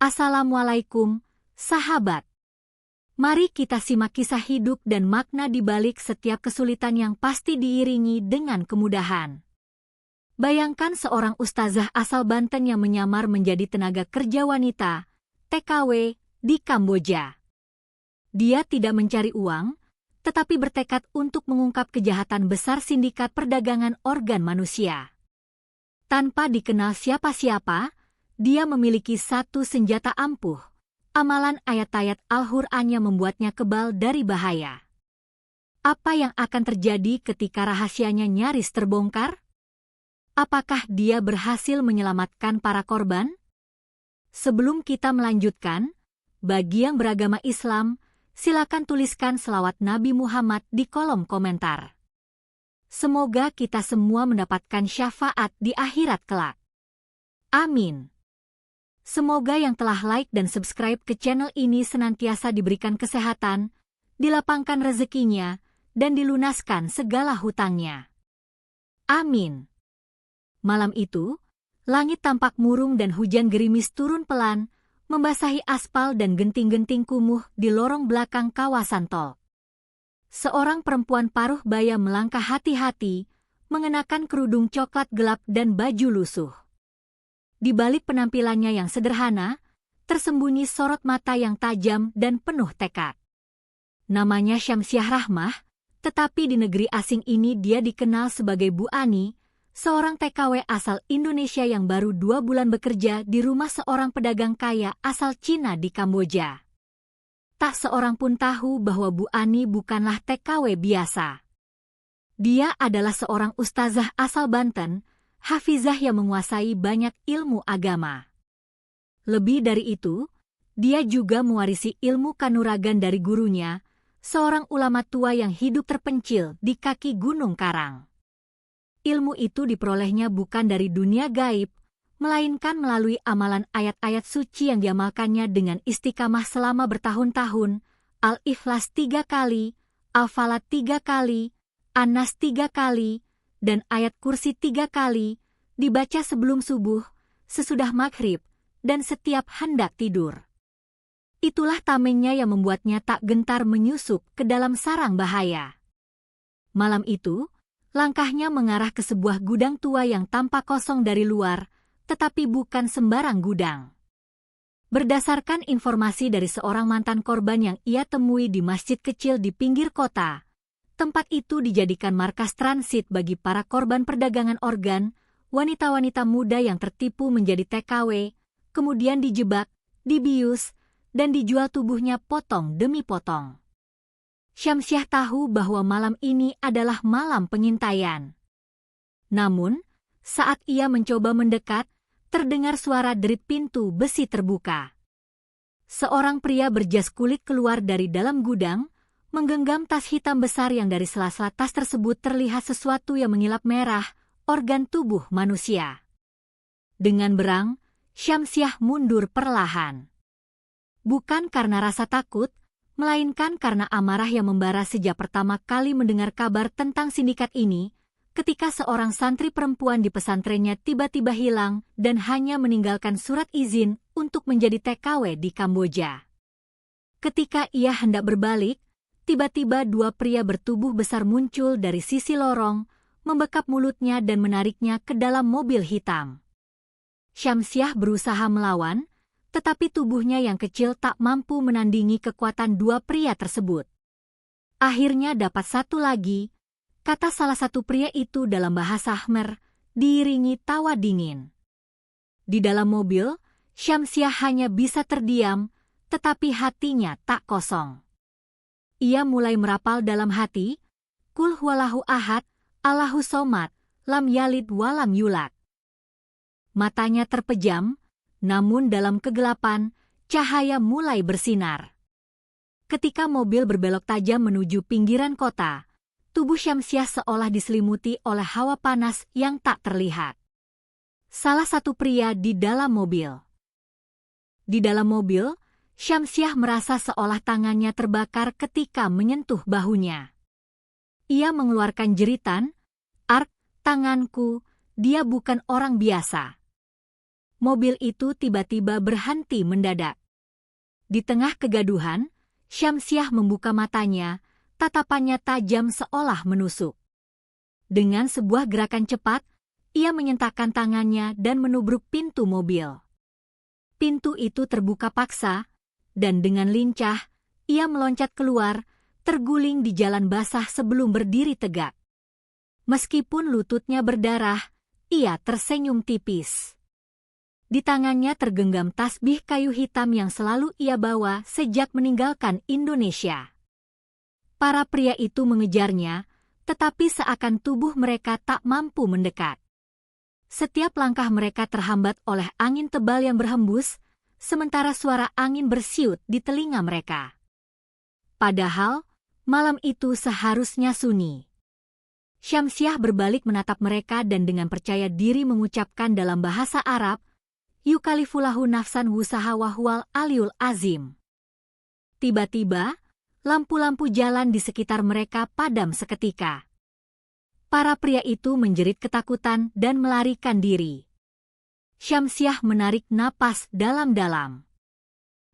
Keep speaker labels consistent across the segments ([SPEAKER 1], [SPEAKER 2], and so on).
[SPEAKER 1] Assalamualaikum, sahabat. Mari kita simak kisah hidup dan makna di balik setiap kesulitan yang pasti diiringi dengan kemudahan. Bayangkan seorang ustazah asal Banten yang menyamar menjadi tenaga kerja wanita, TKW, di Kamboja. Dia tidak mencari uang, tetapi bertekad untuk mengungkap kejahatan besar sindikat perdagangan organ manusia. Tanpa dikenal siapa-siapa, dia memiliki satu senjata ampuh. Amalan ayat-ayat Al-Qur'an yang membuatnya kebal dari bahaya. Apa yang akan terjadi ketika rahasianya nyaris terbongkar? Apakah dia berhasil menyelamatkan para korban? Sebelum kita melanjutkan, bagi yang beragama Islam, silakan tuliskan selawat Nabi Muhammad di kolom komentar. Semoga kita semua mendapatkan syafaat di akhirat kelak. Amin. Semoga yang telah like dan subscribe ke channel ini senantiasa diberikan kesehatan, dilapangkan rezekinya, dan dilunaskan segala hutangnya. Amin. Malam itu, langit tampak murung dan hujan gerimis turun pelan, membasahi aspal dan genting-genting kumuh di lorong belakang kawasan tol. Seorang perempuan paruh baya melangkah hati-hati, mengenakan kerudung coklat gelap dan baju lusuh. Di balik penampilannya yang sederhana, tersembunyi sorot mata yang tajam dan penuh tekad. Namanya Syamsiah Rahmah, tetapi di negeri asing ini dia dikenal sebagai Bu Ani, seorang TKW asal Indonesia yang baru 2 bulan bekerja di rumah seorang pedagang kaya asal Cina di Kamboja. Tak seorang pun tahu bahwa Bu Ani bukanlah TKW biasa. Dia adalah seorang ustazah asal Banten, hafizah yang menguasai banyak ilmu agama. Lebih dari itu, dia juga mewarisi ilmu kanuragan dari gurunya, seorang ulama tua yang hidup terpencil di kaki Gunung Karang. Ilmu itu diperolehnya bukan dari dunia gaib, melainkan melalui amalan ayat-ayat suci yang diamalkannya dengan istiqamah selama bertahun-tahun, Al-Ikhlas 3 kali, Al-Falaq 3 kali, An-Nas 3 kali, dan ayat kursi 3 kali, dibaca sebelum subuh, sesudah maghrib, dan setiap hendak tidur. Itulah tamengnya yang membuatnya tak gentar menyusup ke dalam sarang bahaya. Malam itu, langkahnya mengarah ke sebuah gudang tua yang tampak kosong dari luar, tetapi bukan sembarang gudang. Berdasarkan informasi dari seorang mantan korban yang ia temui di masjid kecil di pinggir kota, tempat itu dijadikan markas transit bagi para korban perdagangan organ, wanita-wanita muda yang tertipu menjadi TKW, kemudian dijebak, dibius, dan dijual tubuhnya potong demi potong. Syamsiah tahu bahwa malam ini adalah malam pengintaian. Namun, saat ia mencoba mendekat, terdengar suara derit pintu besi terbuka. Seorang pria berjas kulit keluar dari dalam gudang, menggenggam tas hitam besar yang dari sela-sela tas tersebut terlihat sesuatu yang mengilap merah, organ tubuh manusia. Dengan berang, Syamsiah mundur perlahan. Bukan karena rasa takut, melainkan karena amarah yang membara sejak pertama kali mendengar kabar tentang sindikat ini, ketika seorang santri perempuan di pesantrennya tiba-tiba hilang dan hanya meninggalkan surat izin untuk menjadi TKW di Kamboja. Ketika ia hendak berbalik, tiba-tiba 2 pria bertubuh besar muncul dari sisi lorong, membekap mulutnya dan menariknya ke dalam mobil hitam. Syamsiah berusaha melawan, tetapi tubuhnya yang kecil tak mampu menandingi kekuatan 2 pria tersebut. Akhirnya dapat satu lagi, kata salah satu pria itu dalam bahasa Khmer, diiringi tawa dingin. Di dalam mobil, Syamsiah hanya bisa terdiam, tetapi hatinya tak kosong. Ia mulai merapal dalam hati, Qul huwallahu ahad, Allahu somad, lam yalid walam yulad. Matanya terpejam, namun dalam kegelapan, cahaya mulai bersinar. Ketika mobil berbelok tajam menuju pinggiran kota, tubuh Syamsiah seolah diselimuti oleh hawa panas yang tak terlihat. Salah satu pria di dalam mobil. Di dalam mobil, Syamsiah merasa seolah tangannya terbakar ketika menyentuh bahunya. Ia mengeluarkan jeritan, "Ark, tanganku, dia bukan orang biasa." mobil itu tiba-tiba berhenti mendadak. Di tengah kegaduhan, Syamsiah membuka matanya, tatapannya tajam seolah menusuk. Dengan sebuah gerakan cepat, ia menyentakkan tangannya dan menubruk pintu mobil. Pintu itu terbuka paksa, dan dengan lincah, ia meloncat keluar, terguling di jalan basah sebelum berdiri tegak. Meskipun lututnya berdarah, ia tersenyum tipis. Di tangannya tergenggam tasbih kayu hitam yang selalu ia bawa sejak meninggalkan Indonesia. Para pria itu mengejarnya, tetapi seakan tubuh mereka tak mampu mendekat. Setiap langkah mereka terhambat oleh angin tebal yang berhembus, sementara suara angin bersiut di telinga mereka. Padahal, malam itu seharusnya sunyi. Syamsiah berbalik menatap mereka dan dengan percaya diri mengucapkan dalam bahasa Arab, Yukalifulahu nafsan wusaha wahwal aliul azim. Tiba-tiba, lampu-lampu jalan di sekitar mereka padam seketika. Para pria itu menjerit ketakutan dan melarikan diri. Syamsiah menarik napas dalam-dalam.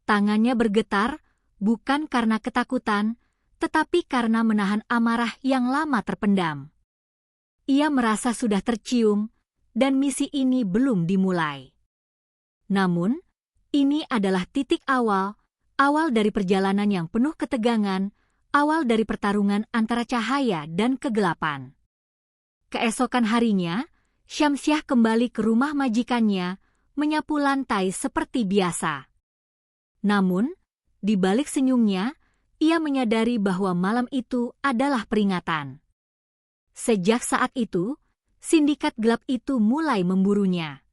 [SPEAKER 1] Tangannya bergetar, bukan karena ketakutan, tetapi karena menahan amarah yang lama terpendam. Ia merasa sudah tercium, dan misi ini belum dimulai. Namun, ini adalah titik awal dari perjalanan yang penuh ketegangan, awal dari pertarungan antara cahaya dan kegelapan. Keesokan harinya, Syamsiah kembali ke rumah majikannya, menyapu lantai seperti biasa. Namun, di balik senyumnya, ia menyadari bahwa malam itu adalah peringatan. Sejak saat itu, sindikat gelap itu mulai memburunya.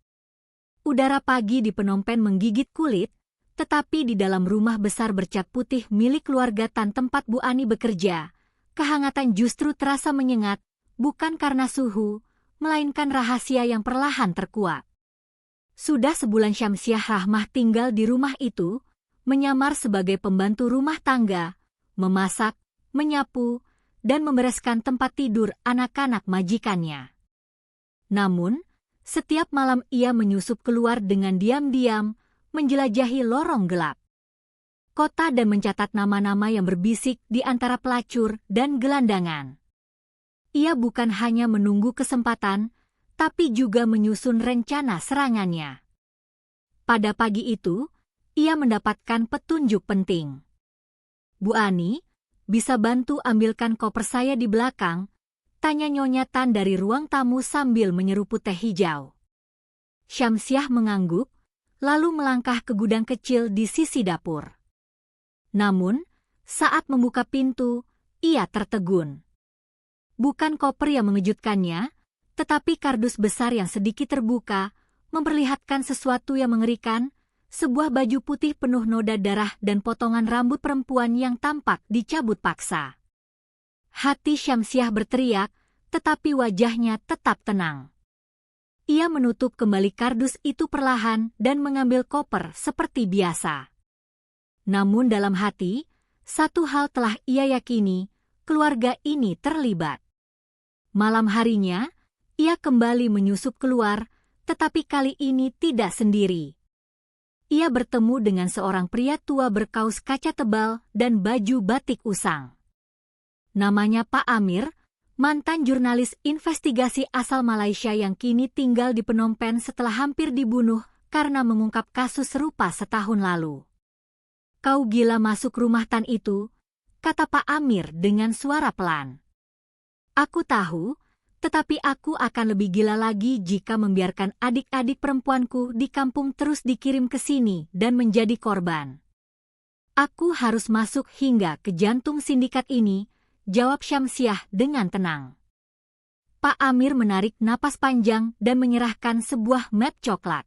[SPEAKER 1] Udara pagi di Phnom Penh menggigit kulit, tetapi di dalam rumah besar bercat putih milik keluarga Tan tempat Bu Ani bekerja, kehangatan justru terasa menyengat, bukan karena suhu, melainkan rahasia yang perlahan terkuak. Sudah sebulan Syamsiah Rahmah tinggal di rumah itu, menyamar sebagai pembantu rumah tangga, memasak, menyapu, dan membereskan tempat tidur anak-anak majikannya. Namun, setiap malam ia menyusup keluar dengan diam-diam, menjelajahi lorong gelap kota dan mencatat nama-nama yang berbisik di antara pelacur dan gelandangan. Ia bukan hanya menunggu kesempatan, tapi juga menyusun rencana serangannya. Pada pagi itu, ia mendapatkan petunjuk penting. Bu Ani, bisa bantu ambilkan koper saya di belakang? Tanya Nyonya Tan dari ruang tamu sambil menyeruput teh hijau. Syamsiah mengangguk, lalu melangkah ke gudang kecil di sisi dapur. Namun, saat membuka pintu, ia tertegun. Bukan koper yang mengejutkannya, tetapi kardus besar yang sedikit terbuka, memperlihatkan sesuatu yang mengerikan, sebuah baju putih penuh noda darah dan potongan rambut perempuan yang tampak dicabut paksa. Hati Syamsiah berteriak, tetapi wajahnya tetap tenang. Ia menutup kembali kardus itu perlahan dan mengambil koper seperti biasa. Namun dalam hati, satu hal telah ia yakini, keluarga ini terlibat. Malam harinya, ia kembali menyusup keluar, tetapi kali ini tidak sendiri. Ia bertemu dengan seorang pria tua berkaus kaca tebal dan baju batik usang. Namanya Pak Amir, mantan jurnalis investigasi asal Malaysia yang kini tinggal di Phnom Penh setelah hampir dibunuh karena mengungkap kasus serupa setahun lalu. Kau gila masuk rumah Tan itu, kata Pak Amir dengan suara pelan. Aku tahu, tetapi aku akan lebih gila lagi jika membiarkan adik-adik perempuanku di kampung terus dikirim ke sini dan menjadi korban. Aku harus masuk hingga ke jantung sindikat ini, jawab Syamsiah dengan tenang. Pak Amir menarik napas panjang dan menyerahkan sebuah map coklat.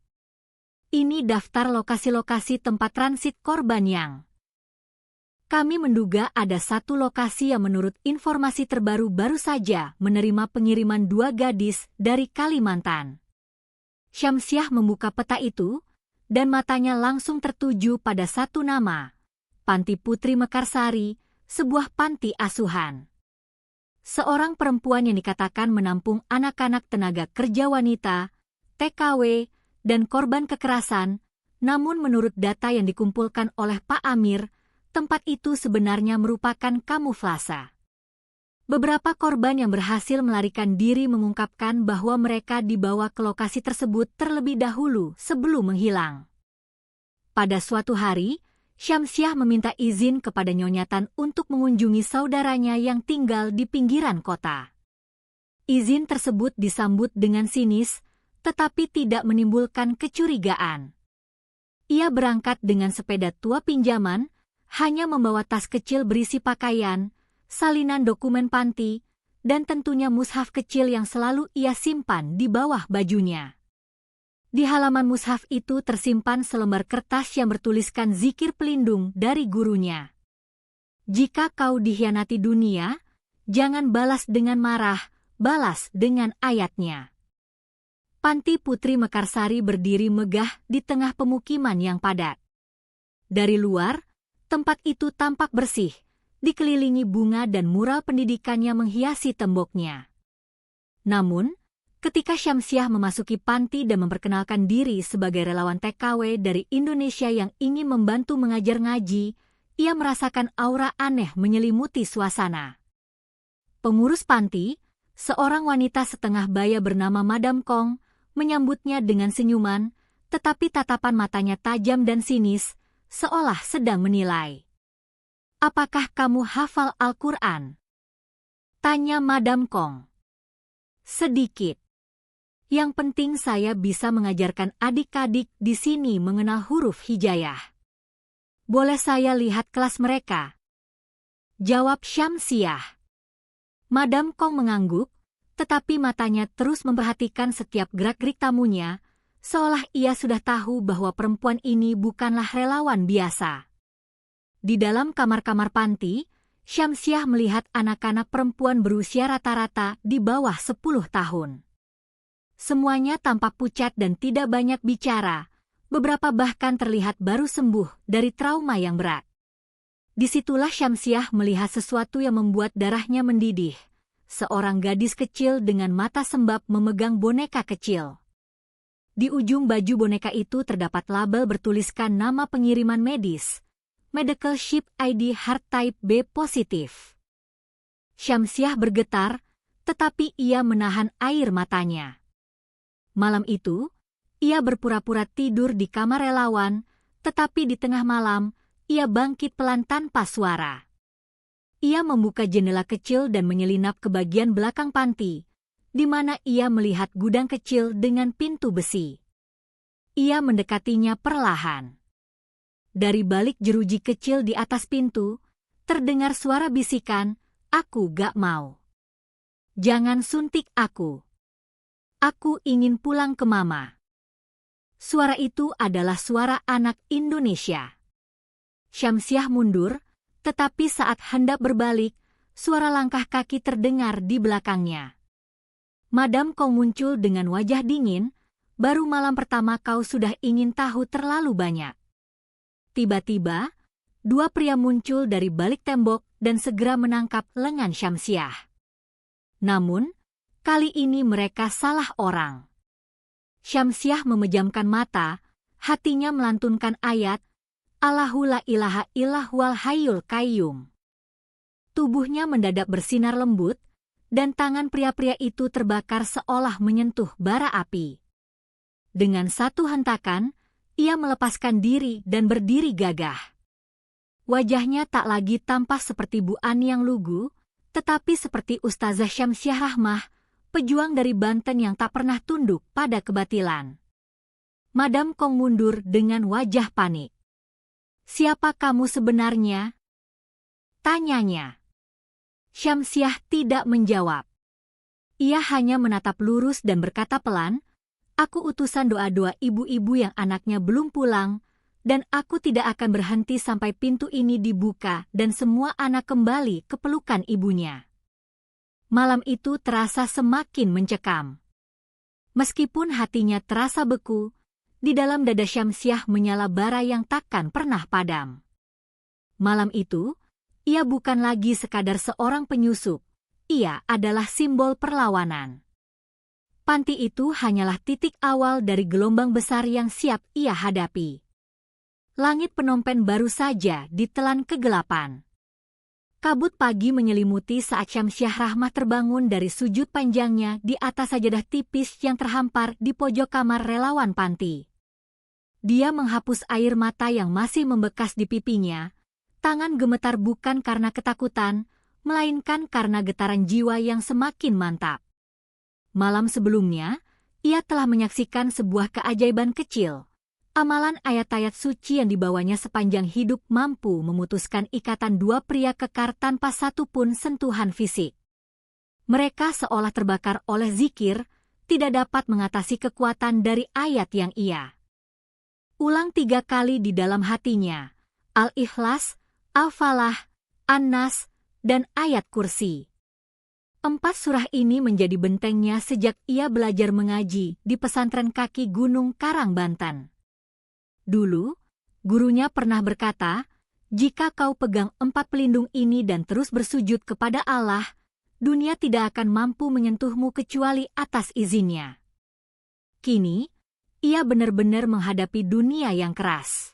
[SPEAKER 1] Ini daftar lokasi-lokasi tempat transit korban yang kami menduga ada satu lokasi yang menurut informasi terbaru baru saja menerima pengiriman 2 gadis dari Kalimantan. Syamsiah membuka peta itu, dan matanya langsung tertuju pada satu nama, Panti Putri Mekarsari, sebuah panti asuhan. Seorang perempuan yang dikatakan menampung anak-anak tenaga kerja wanita, TKW, dan korban kekerasan, namun menurut data yang dikumpulkan oleh Pak Amir, tempat itu sebenarnya merupakan kamuflase. Beberapa korban yang berhasil melarikan diri mengungkapkan bahwa mereka dibawa ke lokasi tersebut terlebih dahulu sebelum menghilang. Pada suatu hari, Syamsiah meminta izin kepada Nyonya Tan untuk mengunjungi saudaranya yang tinggal di pinggiran kota. Izin tersebut disambut dengan sinis, tetapi tidak menimbulkan kecurigaan. Ia berangkat dengan sepeda tua pinjaman, hanya membawa tas kecil berisi pakaian, salinan dokumen panti, dan tentunya mushaf kecil yang selalu ia simpan di bawah bajunya. Di halaman mushaf itu tersimpan selembar kertas yang bertuliskan zikir pelindung dari gurunya. Jika kau dikhianati dunia, jangan balas dengan marah, balas dengan ayatnya. Panti Putri Mekarsari berdiri megah di tengah pemukiman yang padat. Dari luar, tempat itu tampak bersih, dikelilingi bunga dan mural pendidikan yang menghiasi temboknya. Namun, ketika Syamsiah memasuki panti dan memperkenalkan diri sebagai relawan TKW dari Indonesia yang ingin membantu mengajar ngaji, ia merasakan aura aneh menyelimuti suasana. Pengurus panti, seorang wanita setengah baya bernama Madam Kong, menyambutnya dengan senyuman, tetapi tatapan matanya tajam dan sinis, seolah sedang menilai. "Apakah kamu hafal Al-Quran?" tanya Madam Kong. "Sedikit. Yang penting saya bisa mengajarkan adik-adik di sini mengenal huruf hijayah. Boleh saya lihat kelas mereka?" jawab Syamsiah. Madam Kong mengangguk, tetapi matanya terus memperhatikan setiap gerak-gerik tamunya, seolah ia sudah tahu bahwa perempuan ini bukanlah relawan biasa. Di dalam kamar-kamar panti, Syamsiah melihat anak-anak perempuan berusia rata-rata di bawah 10 tahun. Semuanya tampak pucat dan tidak banyak bicara, beberapa bahkan terlihat baru sembuh dari trauma yang berat. Disitulah Syamsiah melihat sesuatu yang membuat darahnya mendidih. Seorang gadis kecil dengan mata sembab memegang boneka kecil. Di ujung baju boneka itu terdapat label bertuliskan nama pengiriman medis, Medical Ship ID Heart Type B positif. Syamsiah bergetar, tetapi ia menahan air matanya. Malam itu, ia berpura-pura tidur di kamar relawan, tetapi di tengah malam, ia bangkit pelan tanpa suara. Ia membuka jendela kecil dan menyelinap ke bagian belakang panti, di mana ia melihat gudang kecil dengan pintu besi. Ia mendekatinya perlahan. Dari balik jeruji kecil di atas pintu, terdengar suara bisikan, "Aku gak mau. Jangan suntik aku. Aku ingin pulang ke Mama." Suara itu adalah suara anak Indonesia. Syamsiah mundur, tetapi saat hendak berbalik, suara langkah kaki terdengar di belakangnya. Madam Kong muncul dengan wajah dingin, "Baru malam pertama kau sudah ingin tahu terlalu banyak." Tiba-tiba, dua pria muncul dari balik tembok dan segera menangkap lengan Syamsiah. Namun, kali ini mereka salah orang. Syamsiah memejamkan mata, hatinya melantunkan ayat, "Allahu la ilaha illallahul hayyul qayyum." Tubuhnya mendadak bersinar lembut, dan tangan pria-pria itu terbakar seolah menyentuh bara api. Dengan satu hentakan, ia melepaskan diri dan berdiri gagah. Wajahnya tak lagi tampak seperti Bu Ani yang lugu, tetapi seperti Ustazah Syamsiah Rahmah, pejuang dari Banten yang tak pernah tunduk pada kebatilan. Madam Kong mundur dengan wajah panik. "Siapa kamu sebenarnya?" tanyanya. Syamsiah tidak menjawab. Ia hanya menatap lurus dan berkata pelan, "Aku utusan doa-doa ibu-ibu yang anaknya belum pulang, dan aku tidak akan berhenti sampai pintu ini dibuka dan semua anak kembali ke pelukan ibunya." Malam itu terasa semakin mencekam. Meskipun hatinya terasa beku, di dalam dada Syamsiah menyala bara yang takkan pernah padam. Malam itu, ia bukan lagi sekadar seorang penyusup, ia adalah simbol perlawanan. panti itu hanyalah titik awal dari gelombang besar yang siap ia hadapi. Langit Phnom Penh baru saja ditelan kegelapan. Kabut pagi menyelimuti saat Syamsiah Rahmah terbangun dari sujud panjangnya di atas sajadah tipis yang terhampar di pojok kamar relawan panti. Dia menghapus air mata yang masih membekas di pipinya. Tangan gemetar bukan karena ketakutan, melainkan karena getaran jiwa yang semakin mantap. Malam sebelumnya, ia telah menyaksikan sebuah keajaiban kecil. Amalan ayat-ayat suci yang dibawanya sepanjang hidup mampu memutuskan ikatan dua pria kekar tanpa satupun sentuhan fisik. Mereka seolah terbakar oleh zikir, tidak dapat mengatasi kekuatan dari ayat yang ia ulang 3 kali di dalam hatinya. Al-Ikhlas, Al-Falah, An-Nas, dan ayat kursi. 4 surah ini menjadi bentengnya sejak ia belajar mengaji di pesantren kaki Gunung Karang, Banten. Dulu, gurunya pernah berkata, jika kau pegang 4 pelindung ini dan terus bersujud kepada Allah, dunia tidak akan mampu menyentuhmu kecuali atas izinnya. Kini, ia benar-benar menghadapi dunia yang keras.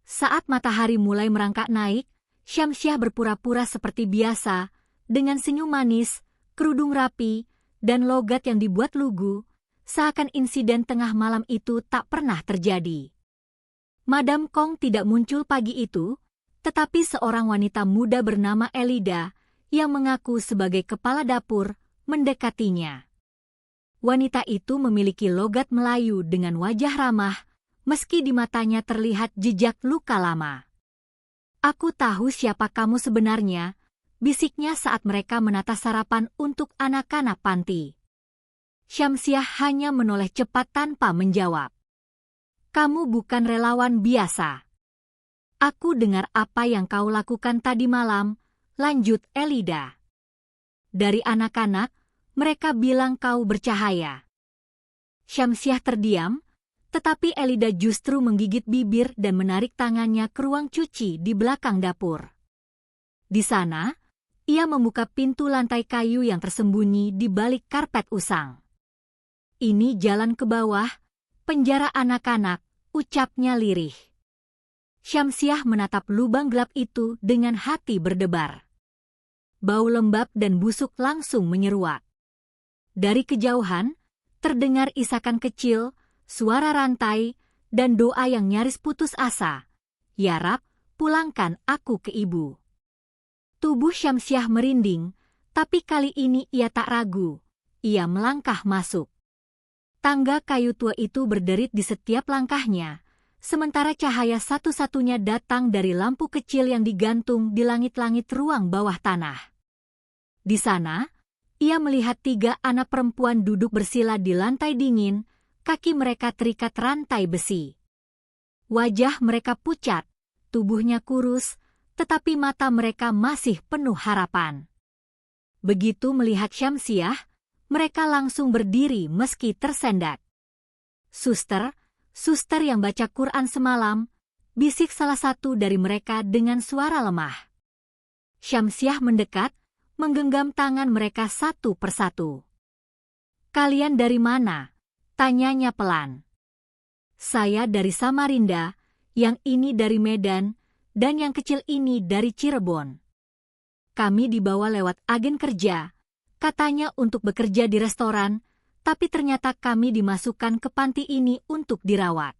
[SPEAKER 1] Saat matahari mulai merangkak naik, Syamsiah berpura-pura seperti biasa, dengan senyum manis, kerudung rapi, dan logat yang dibuat lugu, seakan insiden tengah malam itu tak pernah terjadi. Madam Kong tidak muncul pagi itu, tetapi seorang wanita muda bernama Elida, yang mengaku sebagai kepala dapur, mendekatinya. Wanita itu memiliki logat Melayu dengan wajah ramah, meski di matanya terlihat jejak luka lama. Aku tahu siapa kamu sebenarnya, bisiknya saat mereka menata sarapan untuk anak-anak panti. Syamsiah hanya menoleh cepat tanpa menjawab. Kamu bukan relawan biasa. Aku dengar apa yang kau lakukan tadi malam, lanjut Elida. Dari anak-anak, mereka bilang kau bercahaya. Syamsiah terdiam, tetapi Elida justru menggigit bibir dan menarik tangannya ke ruang cuci di belakang dapur. Di sana, ia membuka pintu lantai kayu yang tersembunyi di balik karpet usang. Ini jalan ke bawah, penjara anak-anak, ucapnya lirih. Syamsiah menatap lubang gelap itu dengan hati berdebar. Bau lembab dan busuk langsung menyeruak. Dari kejauhan, terdengar isakan kecil, suara rantai, dan doa yang nyaris putus asa. Ya Rab, pulangkan aku ke ibu. Tubuh Syamsiah merinding, tapi kali ini ia tak ragu. Ia melangkah masuk. Tangga kayu tua itu berderit di setiap langkahnya, sementara cahaya satu-satunya datang dari lampu kecil yang digantung di langit-langit ruang bawah tanah. Di sana, ia melihat 3 anak perempuan duduk bersila di lantai dingin, kaki mereka terikat rantai besi. Wajah mereka pucat, tubuhnya kurus, tetapi mata mereka masih penuh harapan. Begitu melihat Syamsiah, mereka langsung berdiri meski tersendat. Suster yang baca Quran semalam, bisik salah satu dari mereka dengan suara lemah. Syamsiah mendekat, menggenggam tangan mereka satu persatu. Kalian dari mana? Tanyanya pelan. Saya dari Samarinda, yang ini dari Medan, dan yang kecil ini dari Cirebon. Kami dibawa lewat agen kerja, katanya untuk bekerja di restoran, tapi ternyata kami dimasukkan ke panti ini untuk dirawat.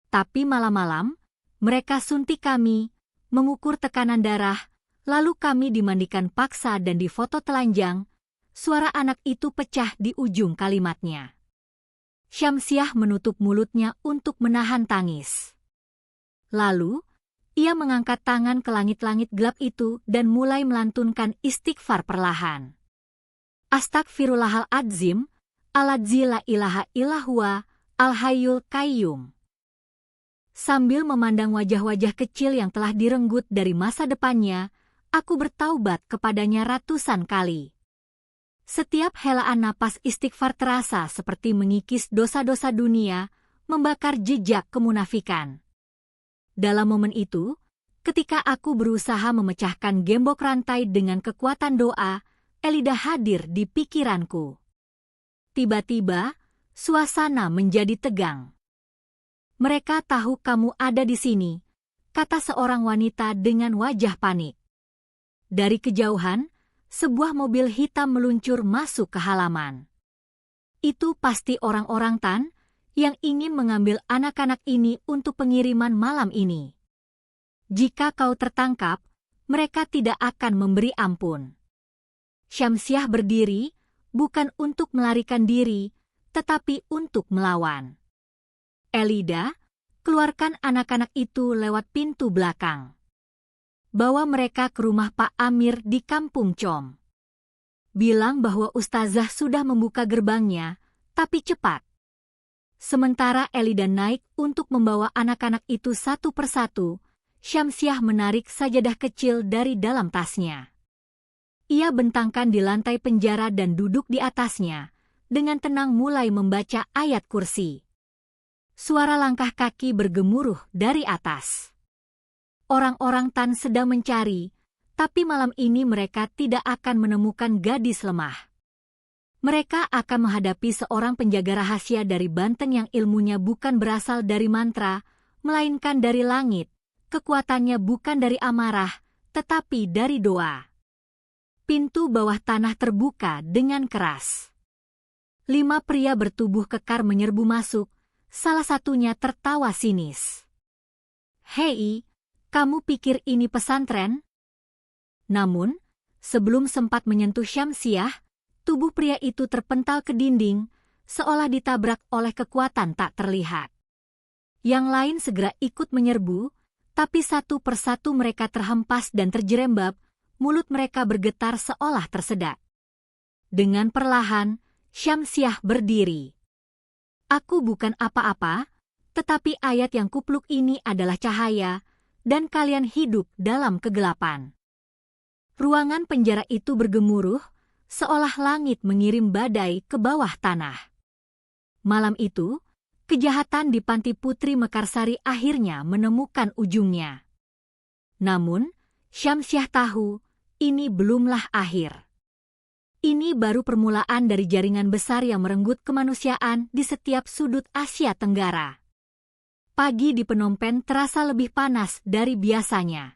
[SPEAKER 1] Tapi malam-malam, mereka suntik kami, mengukur tekanan darah, lalu kami dimandikan paksa dan difoto telanjang. Suara anak itu pecah di ujung kalimatnya. Syamsiah menutup mulutnya untuk menahan tangis. Lalu, ia mengangkat tangan ke langit-langit gelap itu dan mulai melantunkan istighfar perlahan. Astagfirullahaladzim, aladzi la ilaha illahua, al-hayyul qayyum. Sambil memandang wajah-wajah kecil yang telah direnggut dari masa depannya, aku bertaubat kepadanya ratusan kali. Setiap helaan napas istighfar terasa seperti mengikis dosa-dosa dunia, membakar jejak kemunafikan. Dalam momen itu, ketika aku berusaha memecahkan gembok rantai dengan kekuatan doa, Elida hadir di pikiranku. Tiba-tiba, suasana menjadi tegang. "Mereka tahu kamu ada di sini," kata seorang wanita dengan wajah panik. Dari kejauhan, sebuah mobil hitam meluncur masuk ke halaman. Itu pasti orang-orang Tan yang ingin mengambil anak-anak ini untuk pengiriman malam ini. Jika kau tertangkap, mereka tidak akan memberi ampun. Syamsiah berdiri, bukan untuk melarikan diri, tetapi untuk melawan. "Elida, keluarkan anak-anak itu lewat pintu belakang. Bawa mereka ke rumah Pak Amir di Kampung Com. Bilang bahwa Ustazah sudah membuka gerbangnya, tapi cepat." Sementara Elida naik untuk membawa anak-anak itu satu persatu, Syamsiah menarik sajadah kecil dari dalam tasnya. Ia bentangkan di lantai penjara dan duduk di atasnya, dengan tenang mulai membaca ayat kursi. Suara langkah kaki bergemuruh dari atas. Orang-orang Tan sedang mencari, tapi malam ini mereka tidak akan menemukan gadis lemah. Mereka akan menghadapi seorang penjaga rahasia dari Banten yang ilmunya bukan berasal dari mantra, melainkan dari langit. Kekuatannya bukan dari amarah, tetapi dari doa. Pintu bawah tanah terbuka dengan keras. 5 pria bertubuh kekar menyerbu masuk, salah satunya tertawa sinis. "Hei, kamu pikir ini pesantren?" Namun, sebelum sempat menyentuh Syamsiah, tubuh pria itu terpental ke dinding, seolah ditabrak oleh kekuatan tak terlihat. Yang lain segera ikut menyerbu, tapi satu persatu mereka terhempas dan terjerembab, mulut mereka bergetar seolah tersedak. Dengan perlahan, Syamsiah berdiri. "Aku bukan apa-apa, tetapi ayat yang kupluk ini adalah cahaya, dan kalian hidup dalam kegelapan." Ruangan penjara itu bergemuruh, seolah langit mengirim badai ke bawah tanah. Malam itu, kejahatan di Panti Putri Mekarsari akhirnya menemukan ujungnya. Namun, Syamsiah tahu, ini belumlah akhir. Ini baru permulaan dari jaringan besar yang merenggut kemanusiaan di setiap sudut Asia Tenggara. Pagi di Phnom Penh terasa lebih panas dari biasanya.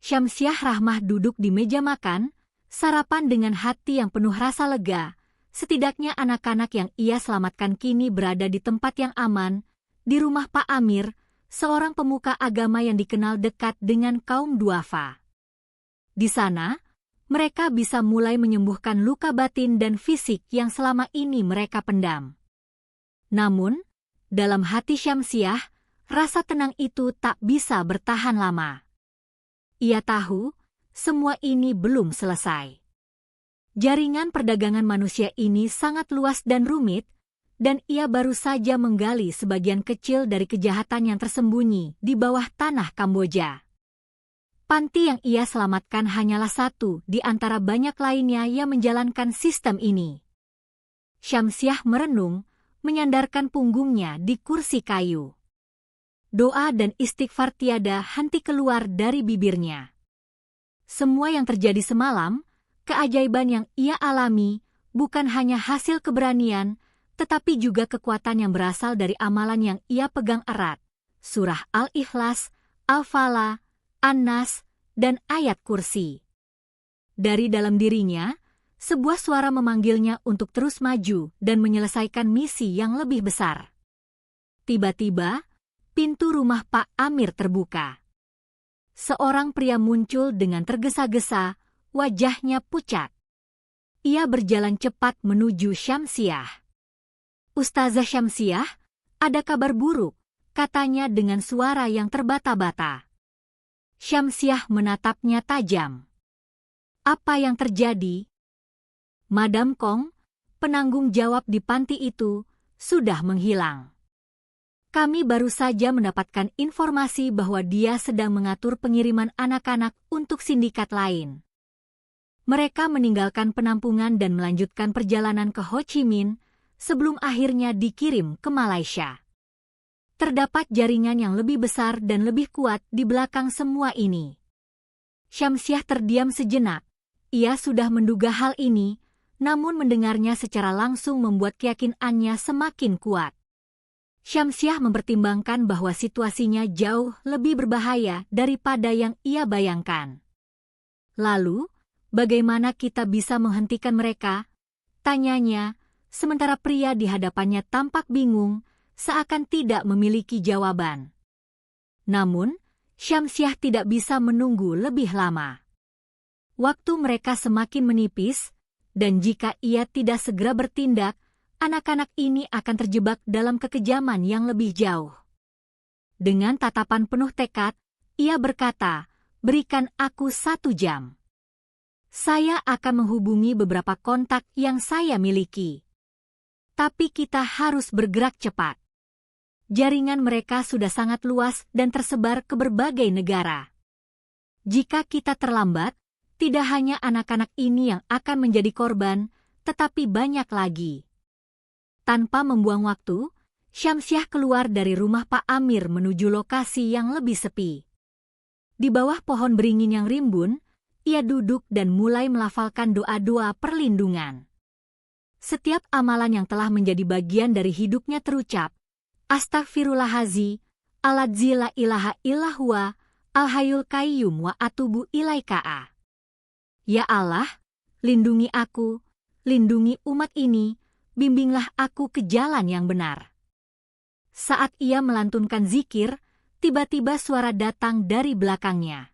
[SPEAKER 1] Syamsiah Rahmah duduk di meja makan, sarapan dengan hati yang penuh rasa lega. Setidaknya anak-anak yang ia selamatkan kini berada di tempat yang aman, di rumah Pak Amir, seorang pemuka agama yang dikenal dekat dengan kaum duafa. Di sana, mereka bisa mulai menyembuhkan luka batin dan fisik yang selama ini mereka pendam. Namun, dalam hati Syamsiah, rasa tenang itu tak bisa bertahan lama. Ia tahu, semua ini belum selesai. Jaringan perdagangan manusia ini sangat luas dan rumit, dan ia baru saja menggali sebagian kecil dari kejahatan yang tersembunyi di bawah tanah Kamboja. Panti yang ia selamatkan hanyalah satu di antara banyak lainnya yang menjalankan sistem ini. Syamsiah merenung, menyandarkan punggungnya di kursi kayu. Doa dan istighfar tiada henti keluar dari bibirnya. Semua yang terjadi semalam, keajaiban yang ia alami, bukan hanya hasil keberanian, tetapi juga kekuatan yang berasal dari amalan yang ia pegang erat. Surah Al-Ikhlas, Al-Falaq, An-Nas, dan ayat kursi. Dari dalam dirinya, sebuah suara memanggilnya untuk terus maju dan menyelesaikan misi yang lebih besar. Tiba-tiba, pintu rumah Pak Amir terbuka. Seorang pria muncul dengan tergesa-gesa, wajahnya pucat. Ia berjalan cepat menuju Syamsiah. "Ustazah Syamsiah, ada kabar buruk," katanya dengan suara yang terbata-bata. Syamsiah menatapnya tajam. "Apa yang terjadi?" "Madam Kong, penanggung jawab di panti itu, sudah menghilang. Kami baru saja mendapatkan informasi bahwa dia sedang mengatur pengiriman anak-anak untuk sindikat lain. Mereka meninggalkan penampungan dan melanjutkan perjalanan ke Ho Chi Minh sebelum akhirnya dikirim ke Malaysia. Terdapat jaringan yang lebih besar dan lebih kuat di belakang semua ini." Syamsiah terdiam sejenak. Ia sudah menduga hal ini, namun mendengarnya secara langsung membuat keyakinannya semakin kuat. Syamsiah mempertimbangkan bahwa situasinya jauh lebih berbahaya daripada yang ia bayangkan. Lalu, bagaimana kita bisa menghentikan mereka? Tanyanya, sementara pria di hadapannya tampak bingung, seakan tidak memiliki jawaban. Namun, Syamsiah tidak bisa menunggu lebih lama. Waktu mereka semakin menipis, dan jika ia tidak segera bertindak, anak-anak ini akan terjebak dalam kekejaman yang lebih jauh. Dengan tatapan penuh tekad, ia berkata, "Berikan aku 1 jam. Saya akan menghubungi beberapa kontak yang saya miliki. Tapi kita harus bergerak cepat. Jaringan mereka sudah sangat luas dan tersebar ke berbagai negara. Jika kita terlambat, tidak hanya anak-anak ini yang akan menjadi korban, tetapi banyak lagi." Tanpa membuang waktu, Syamsiah keluar dari rumah Pak Amir menuju lokasi yang lebih sepi. Di bawah pohon beringin yang rimbun, ia duduk dan mulai melafalkan doa-doa perlindungan. Setiap amalan yang telah menjadi bagian dari hidupnya terucap, "Astaghfirullahaladzim, aladzi la ilaha illahuwa, al-hayyul qayyum wa atubu ilaika." Ya Allah, lindungi aku, lindungi umat ini, bimbinglah aku ke jalan yang benar. Saat ia melantunkan zikir, tiba-tiba suara datang dari belakangnya.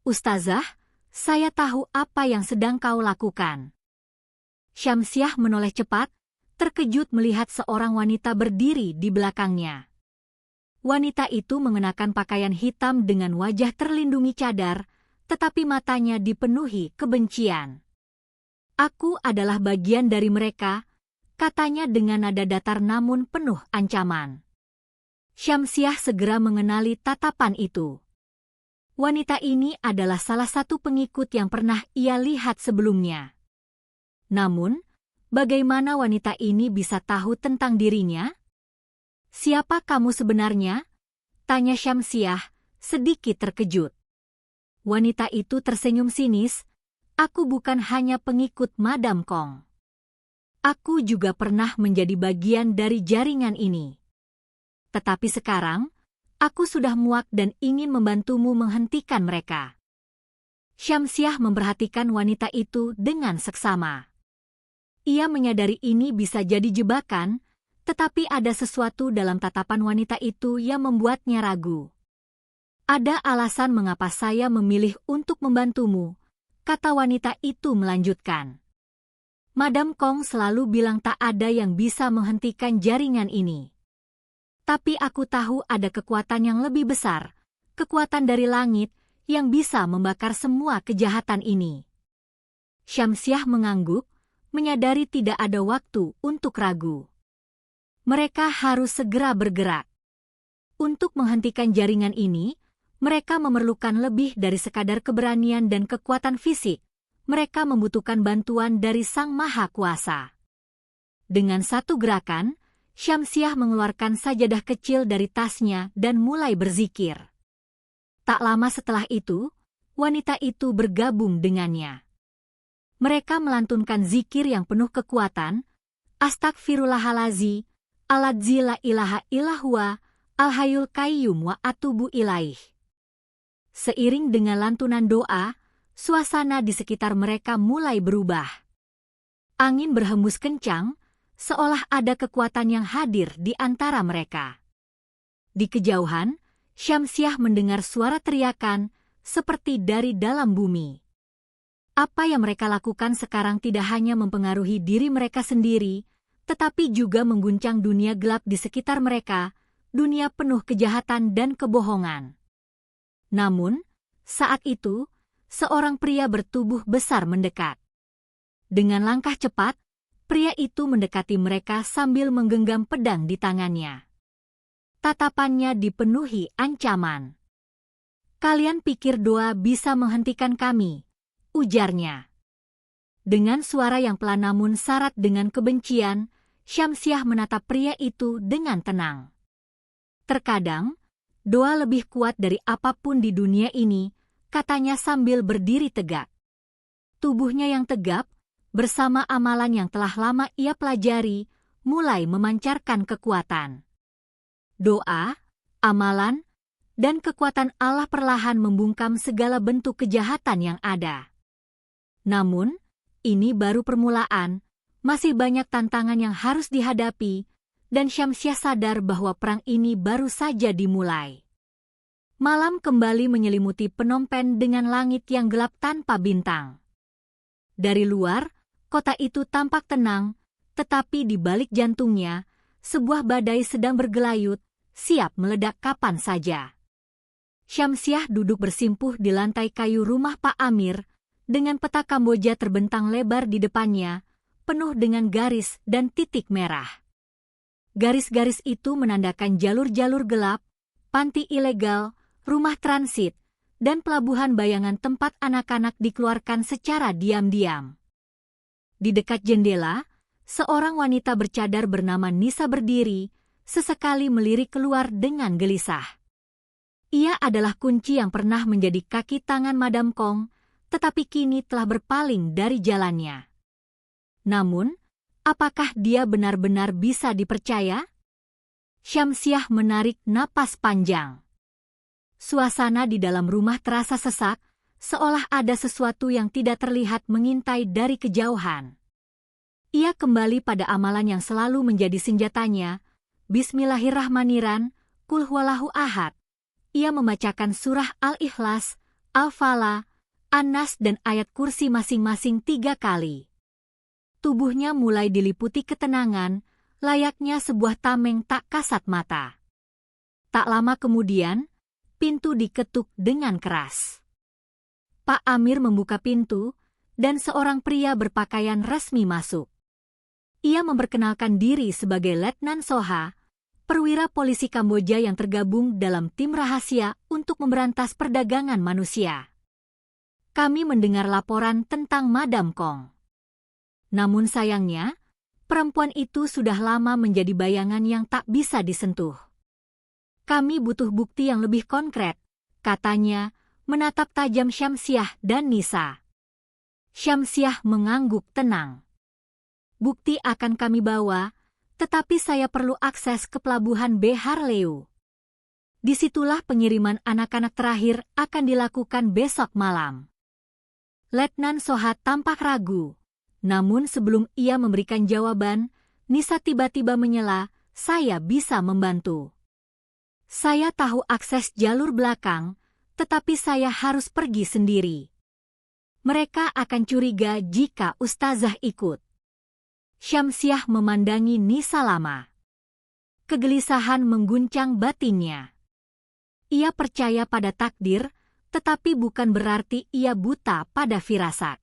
[SPEAKER 1] "Ustazah, saya tahu apa yang sedang kau lakukan." Syamsiah menoleh cepat, terkejut melihat seorang wanita berdiri di belakangnya. Wanita itu mengenakan pakaian hitam dengan wajah terlindungi cadar, tetapi matanya dipenuhi kebencian. "Aku adalah bagian dari mereka," katanya dengan nada datar namun penuh ancaman. Syamsiah segera mengenali tatapan itu. Wanita ini adalah salah satu pengikut yang pernah ia lihat sebelumnya. Namun, bagaimana wanita ini bisa tahu tentang dirinya? "Siapa kamu sebenarnya?" tanya Syamsiah, sedikit terkejut. Wanita itu tersenyum sinis, "Aku bukan hanya pengikut Madam Kong. Aku juga pernah menjadi bagian dari jaringan ini. Tetapi sekarang, aku sudah muak dan ingin membantumu menghentikan mereka." Syamsiah memperhatikan wanita itu dengan seksama. Ia menyadari ini bisa jadi jebakan, tetapi ada sesuatu dalam tatapan wanita itu yang membuatnya ragu. "Ada alasan mengapa saya memilih untuk membantumu," kata wanita itu melanjutkan. "Madam Kong selalu bilang tak ada yang bisa menghentikan jaringan ini. Tapi aku tahu ada kekuatan yang lebih besar, kekuatan dari langit, yang bisa membakar semua kejahatan ini." Syamsiah mengangguk, menyadari tidak ada waktu untuk ragu. Mereka harus segera bergerak. Untuk menghentikan jaringan ini, mereka memerlukan lebih dari sekadar keberanian dan kekuatan fisik. Mereka membutuhkan bantuan dari Sang Maha Kuasa. Dengan satu gerakan, Syamsiah mengeluarkan sajadah kecil dari tasnya dan mulai berzikir. Tak lama setelah itu, wanita itu bergabung dengannya. Mereka melantunkan zikir yang penuh kekuatan, "Astaghfirullahaladzim, aladzi la ilaha illahuwa, al-hayyul qayyum wa atubu ilaih." Seiring dengan lantunan doa, suasana di sekitar mereka mulai berubah. Angin berhembus kencang, seolah ada kekuatan yang hadir di antara mereka. Di kejauhan, Syamsiah mendengar suara teriakan seperti dari dalam bumi. Apa yang mereka lakukan sekarang tidak hanya mempengaruhi diri mereka sendiri, tetapi juga mengguncang dunia gelap di sekitar mereka, dunia penuh kejahatan dan kebohongan. Namun, saat itu, seorang pria bertubuh besar mendekat. Dengan langkah cepat, pria itu mendekati mereka sambil menggenggam pedang di tangannya. Tatapannya dipenuhi ancaman. "Kalian pikir doa bisa menghentikan kami?" ujarnya. Dengan suara yang pelan namun syarat dengan kebencian, Syamsiah menatap pria itu dengan tenang. "Terkadang, doa lebih kuat dari apapun di dunia ini," katanya sambil berdiri tegak. Tubuhnya yang tegap, bersama amalan yang telah lama ia pelajari, mulai memancarkan kekuatan. Doa, amalan, dan kekuatan Allah perlahan membungkam segala bentuk kejahatan yang ada. Namun, ini baru permulaan, masih banyak tantangan yang harus dihadapi, dan Syamsiah sadar bahwa perang ini baru saja dimulai. Malam kembali menyelimuti Phnom Penh dengan langit yang gelap tanpa bintang. Dari luar, kota itu tampak tenang, tetapi di balik jantungnya, sebuah badai sedang bergelayut, siap meledak kapan saja. Syamsiah duduk bersimpuh di lantai kayu rumah Pak Amir, dengan peta Kamboja terbentang lebar di depannya, penuh dengan garis dan titik merah. Garis-garis itu menandakan jalur-jalur gelap, panti ilegal, rumah transit, dan pelabuhan bayangan tempat anak-anak dikeluarkan secara diam-diam. Di dekat jendela, seorang wanita bercadar bernama Nisa berdiri, sesekali melirik keluar dengan gelisah. Ia adalah kunci yang pernah menjadi kaki tangan Madam Kong, tetapi kini telah berpaling dari jalannya. Namun, apakah dia benar-benar bisa dipercaya? Syamsiah menarik napas panjang. Suasana di dalam rumah terasa sesak, seolah ada sesuatu yang tidak terlihat mengintai dari kejauhan. Ia kembali pada amalan yang selalu menjadi senjatanya, Bismillahirrahmanirrahim, Qul huwallahu ahad. Ia membacakan surah Al-Ikhlas, Al-Falah, An-Nas dan ayat kursi masing-masing 3 kali. Tubuhnya mulai diliputi ketenangan, layaknya sebuah tameng tak kasat mata. Tak lama kemudian, pintu diketuk dengan keras. Pak Amir membuka pintu, dan seorang pria berpakaian resmi masuk. Ia memperkenalkan diri sebagai Letnan Soha, perwira polisi Kamboja yang tergabung dalam tim rahasia untuk memberantas perdagangan manusia. Kami mendengar laporan tentang Madam Kong. Namun sayangnya, perempuan itu sudah lama menjadi bayangan yang tak bisa disentuh. Kami butuh bukti yang lebih konkret, katanya, menatap tajam Syamsiah dan Nisa. Syamsiah mengangguk tenang. Bukti akan kami bawa, tetapi saya perlu akses ke pelabuhan Behar Leu. Disitulah pengiriman anak-anak terakhir akan dilakukan besok malam. Letnan Soha tampak ragu. Namun sebelum ia memberikan jawaban, Nisa tiba-tiba menyela, saya bisa membantu. Saya tahu akses jalur belakang, tetapi saya harus pergi sendiri. Mereka akan curiga jika Ustazah ikut. Syamsiah memandangi Nisa lama. Kegelisahan mengguncang batinnya. Ia percaya pada takdir, tetapi bukan berarti ia buta pada firasat.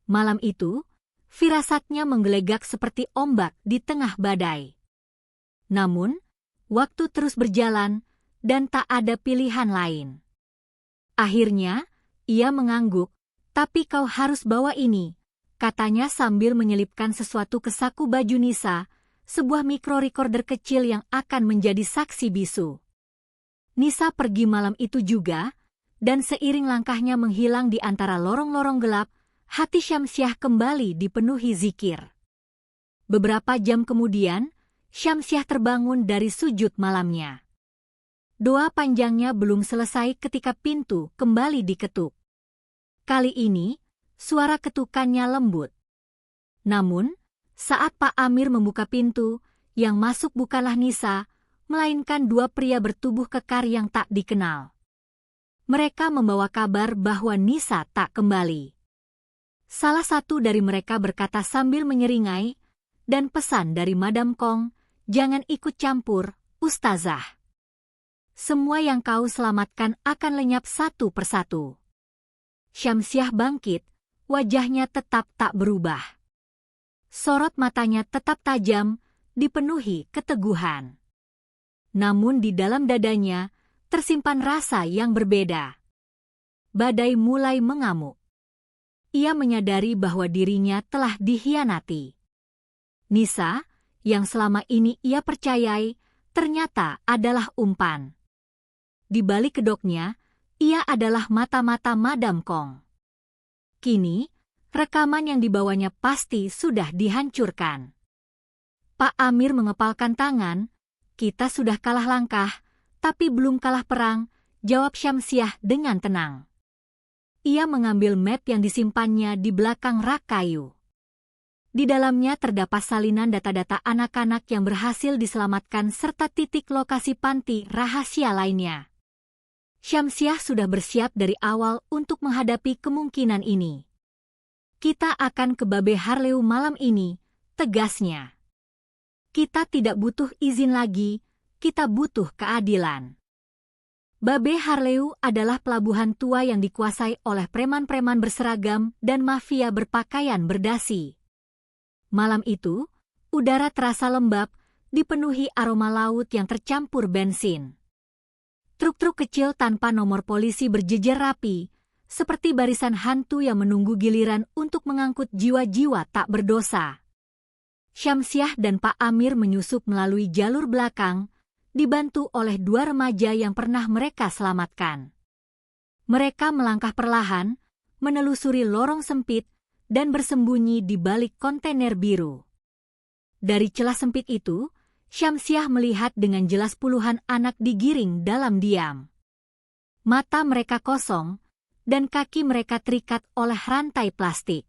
[SPEAKER 1] Malam itu, firasatnya menggelegak seperti ombak di tengah badai. Namun, waktu terus berjalan, dan tak ada pilihan lain. Akhirnya, ia mengangguk, tapi kau harus bawa ini, katanya sambil menyelipkan sesuatu ke saku baju Nisa, sebuah mikrorekorder kecil yang akan menjadi saksi bisu. Nisa pergi malam itu juga, dan seiring langkahnya menghilang di antara lorong-lorong gelap, hati Syamsiah kembali dipenuhi zikir. Beberapa jam kemudian, Syamsiah terbangun dari sujud malamnya. Doa panjangnya belum selesai ketika pintu kembali diketuk. Kali ini, suara ketukannya lembut. Namun, saat Pak Amir membuka pintu, yang masuk bukanlah Nisa, melainkan 2 pria bertubuh kekar yang tak dikenal. Mereka membawa kabar bahwa Nisa tak kembali. Salah satu dari mereka berkata sambil menyeringai, dan pesan dari Madam Kong, jangan ikut campur, Ustazah. Semua yang kau selamatkan akan lenyap satu persatu. Syamsiah bangkit, wajahnya tetap tak berubah. Sorot matanya tetap tajam, dipenuhi keteguhan. Namun di dalam dadanya, tersimpan rasa yang berbeda. Badai mulai mengamuk. Ia menyadari bahwa dirinya telah dikhianati. Nisa, yang selama ini ia percayai, ternyata adalah umpan. Di balik kedoknya, ia adalah mata-mata Madam Kong. Kini, Rekaman yang dibawanya pasti sudah dihancurkan. Pak Amir mengepalkan tangan. Kita sudah kalah langkah, tapi belum kalah perang, jawab Syamsiah dengan tenang. Ia mengambil map yang disimpannya di belakang rak kayu. Di dalamnya terdapat salinan data-data anak-anak yang berhasil diselamatkan serta titik lokasi panti rahasia lainnya. Syamsiah sudah bersiap dari awal untuk menghadapi kemungkinan ini. Kita akan ke Babe Harleu malam ini, tegasnya. Kita tidak butuh izin lagi, kita butuh keadilan. Babe Harleu adalah pelabuhan tua yang dikuasai oleh preman-preman berseragam dan mafia berpakaian berdasi. Malam itu, udara terasa lembab, dipenuhi aroma laut yang tercampur bensin. Truk-truk kecil tanpa nomor polisi berjejer rapi, seperti barisan hantu yang menunggu giliran untuk mengangkut jiwa-jiwa tak berdosa. Syamsiah dan Pak Amir menyusup melalui jalur belakang, dibantu oleh dua remaja yang pernah mereka selamatkan. Mereka melangkah perlahan, menelusuri lorong sempit, dan bersembunyi di balik kontainer biru. Dari celah sempit itu, Syamsiah melihat dengan jelas puluhan anak digiring dalam diam. Mata mereka kosong, dan kaki mereka terikat oleh rantai plastik.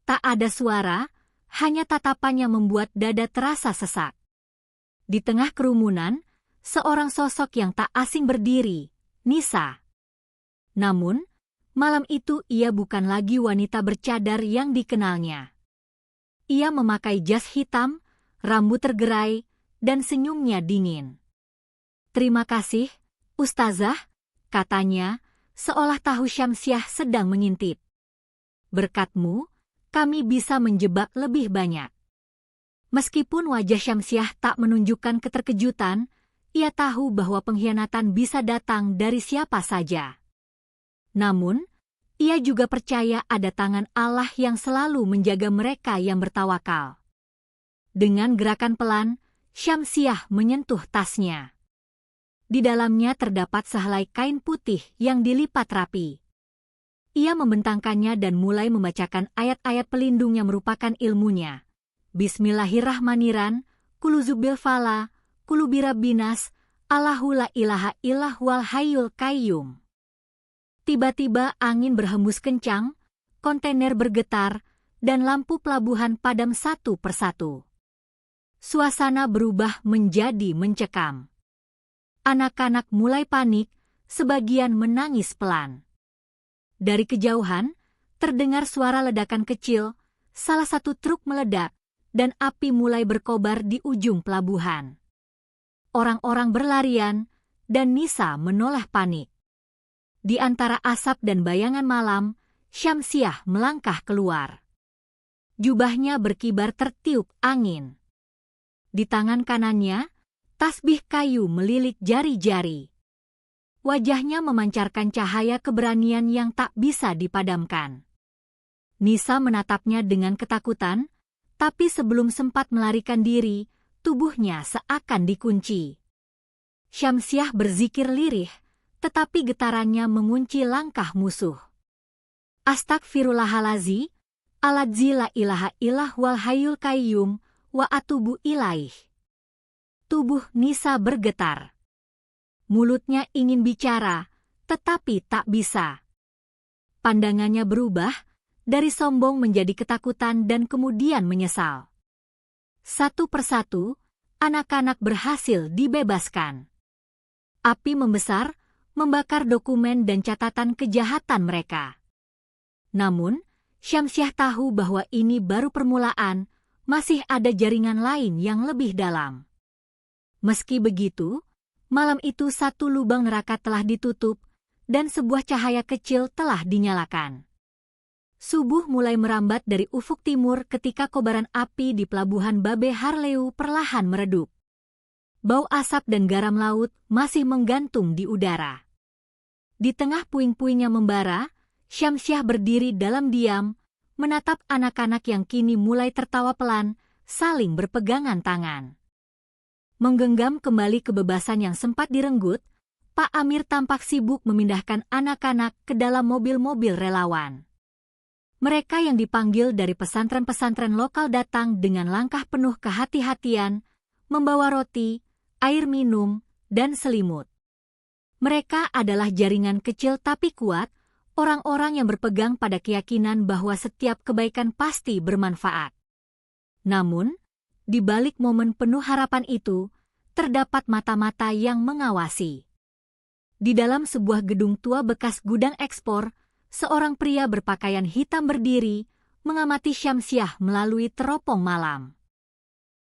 [SPEAKER 1] Tak ada suara, hanya tatapan yang membuat dada terasa sesak. Di tengah kerumunan, seorang sosok yang tak asing berdiri, Nisa. Namun, malam itu ia bukan lagi wanita bercadar yang dikenalnya. Ia memakai jas hitam, rambut tergerai, dan senyumnya dingin. "Terima kasih, Ustazah," katanya, seolah tahu Syamsiah sedang mengintip. "Berkatmu, kami bisa menjebak lebih banyak." Meskipun wajah Syamsiah tak menunjukkan keterkejutan, ia tahu bahwa pengkhianatan bisa datang dari siapa saja. Namun, ia juga percaya ada tangan Allah yang selalu menjaga mereka yang bertawakal. Dengan gerakan pelan, Syamsiah menyentuh tasnya. Di dalamnya terdapat sehelai kain putih yang dilipat rapi. Ia membentangkannya dan mulai membacakan ayat-ayat pelindung yang merupakan ilmunya. Bismillahirrahmanirrahim, Kuluzubil Fala, Kulubirabinas, Allahu la ilaha illahwal hayyul qayyum. Tiba-tiba angin berhembus kencang, kontainer bergetar, dan lampu pelabuhan padam satu persatu. Suasana berubah menjadi mencekam. Anak-anak mulai panik, sebagian menangis pelan. Dari kejauhan, terdengar suara ledakan kecil, salah satu truk meledak, dan api mulai berkobar di ujung pelabuhan. Orang-orang berlarian, dan Nisa menoleh panik. Di antara asap dan bayangan malam, Syamsiah melangkah keluar. Jubahnya berkibar tertiup angin. Di tangan kanannya, tasbih kayu melilit jari-jari. Wajahnya memancarkan cahaya keberanian yang tak bisa dipadamkan. Nisa menatapnya dengan ketakutan, tapi sebelum sempat melarikan diri, tubuhnya seakan dikunci. Syamsiah berzikir lirih, tetapi getarannya mengunci langkah musuh. Astagfirullahalazim, aladzi la ilaha illahwal hayyul qayyum, wa atubu ilaih. Tubuh Nisa bergetar. Mulutnya ingin bicara, tetapi tak bisa. Pandangannya berubah, dari sombong menjadi ketakutan dan kemudian menyesal. Satu persatu, anak-anak berhasil dibebaskan. Api membesar, membakar dokumen dan catatan kejahatan mereka. Namun, Syamsiah tahu bahwa ini baru permulaan, masih ada jaringan lain yang lebih dalam. Meski begitu, malam itu satu lubang neraka telah ditutup, dan sebuah cahaya kecil telah dinyalakan. Subuh mulai merambat dari ufuk timur ketika kobaran api di pelabuhan Babe Harleu perlahan meredup. Bau asap dan garam laut masih menggantung di udara. Di tengah puing-puing yang membara, Syamsiah berdiri dalam diam, menatap anak-anak yang kini mulai tertawa pelan, saling berpegangan tangan. Menggenggam kembali kebebasan yang sempat direnggut, Pak Amir tampak sibuk memindahkan anak-anak ke dalam mobil-mobil relawan. Mereka yang dipanggil dari pesantren-pesantren lokal datang dengan langkah penuh kehati-hatian, membawa roti, air minum, dan selimut. Mereka adalah jaringan kecil tapi kuat, orang-orang yang berpegang pada keyakinan bahwa setiap kebaikan pasti bermanfaat. Namun, di balik momen penuh harapan itu, terdapat mata-mata yang mengawasi. Di dalam sebuah gedung tua bekas gudang ekspor, seorang pria berpakaian hitam berdiri, mengamati Syamsiah melalui teropong malam.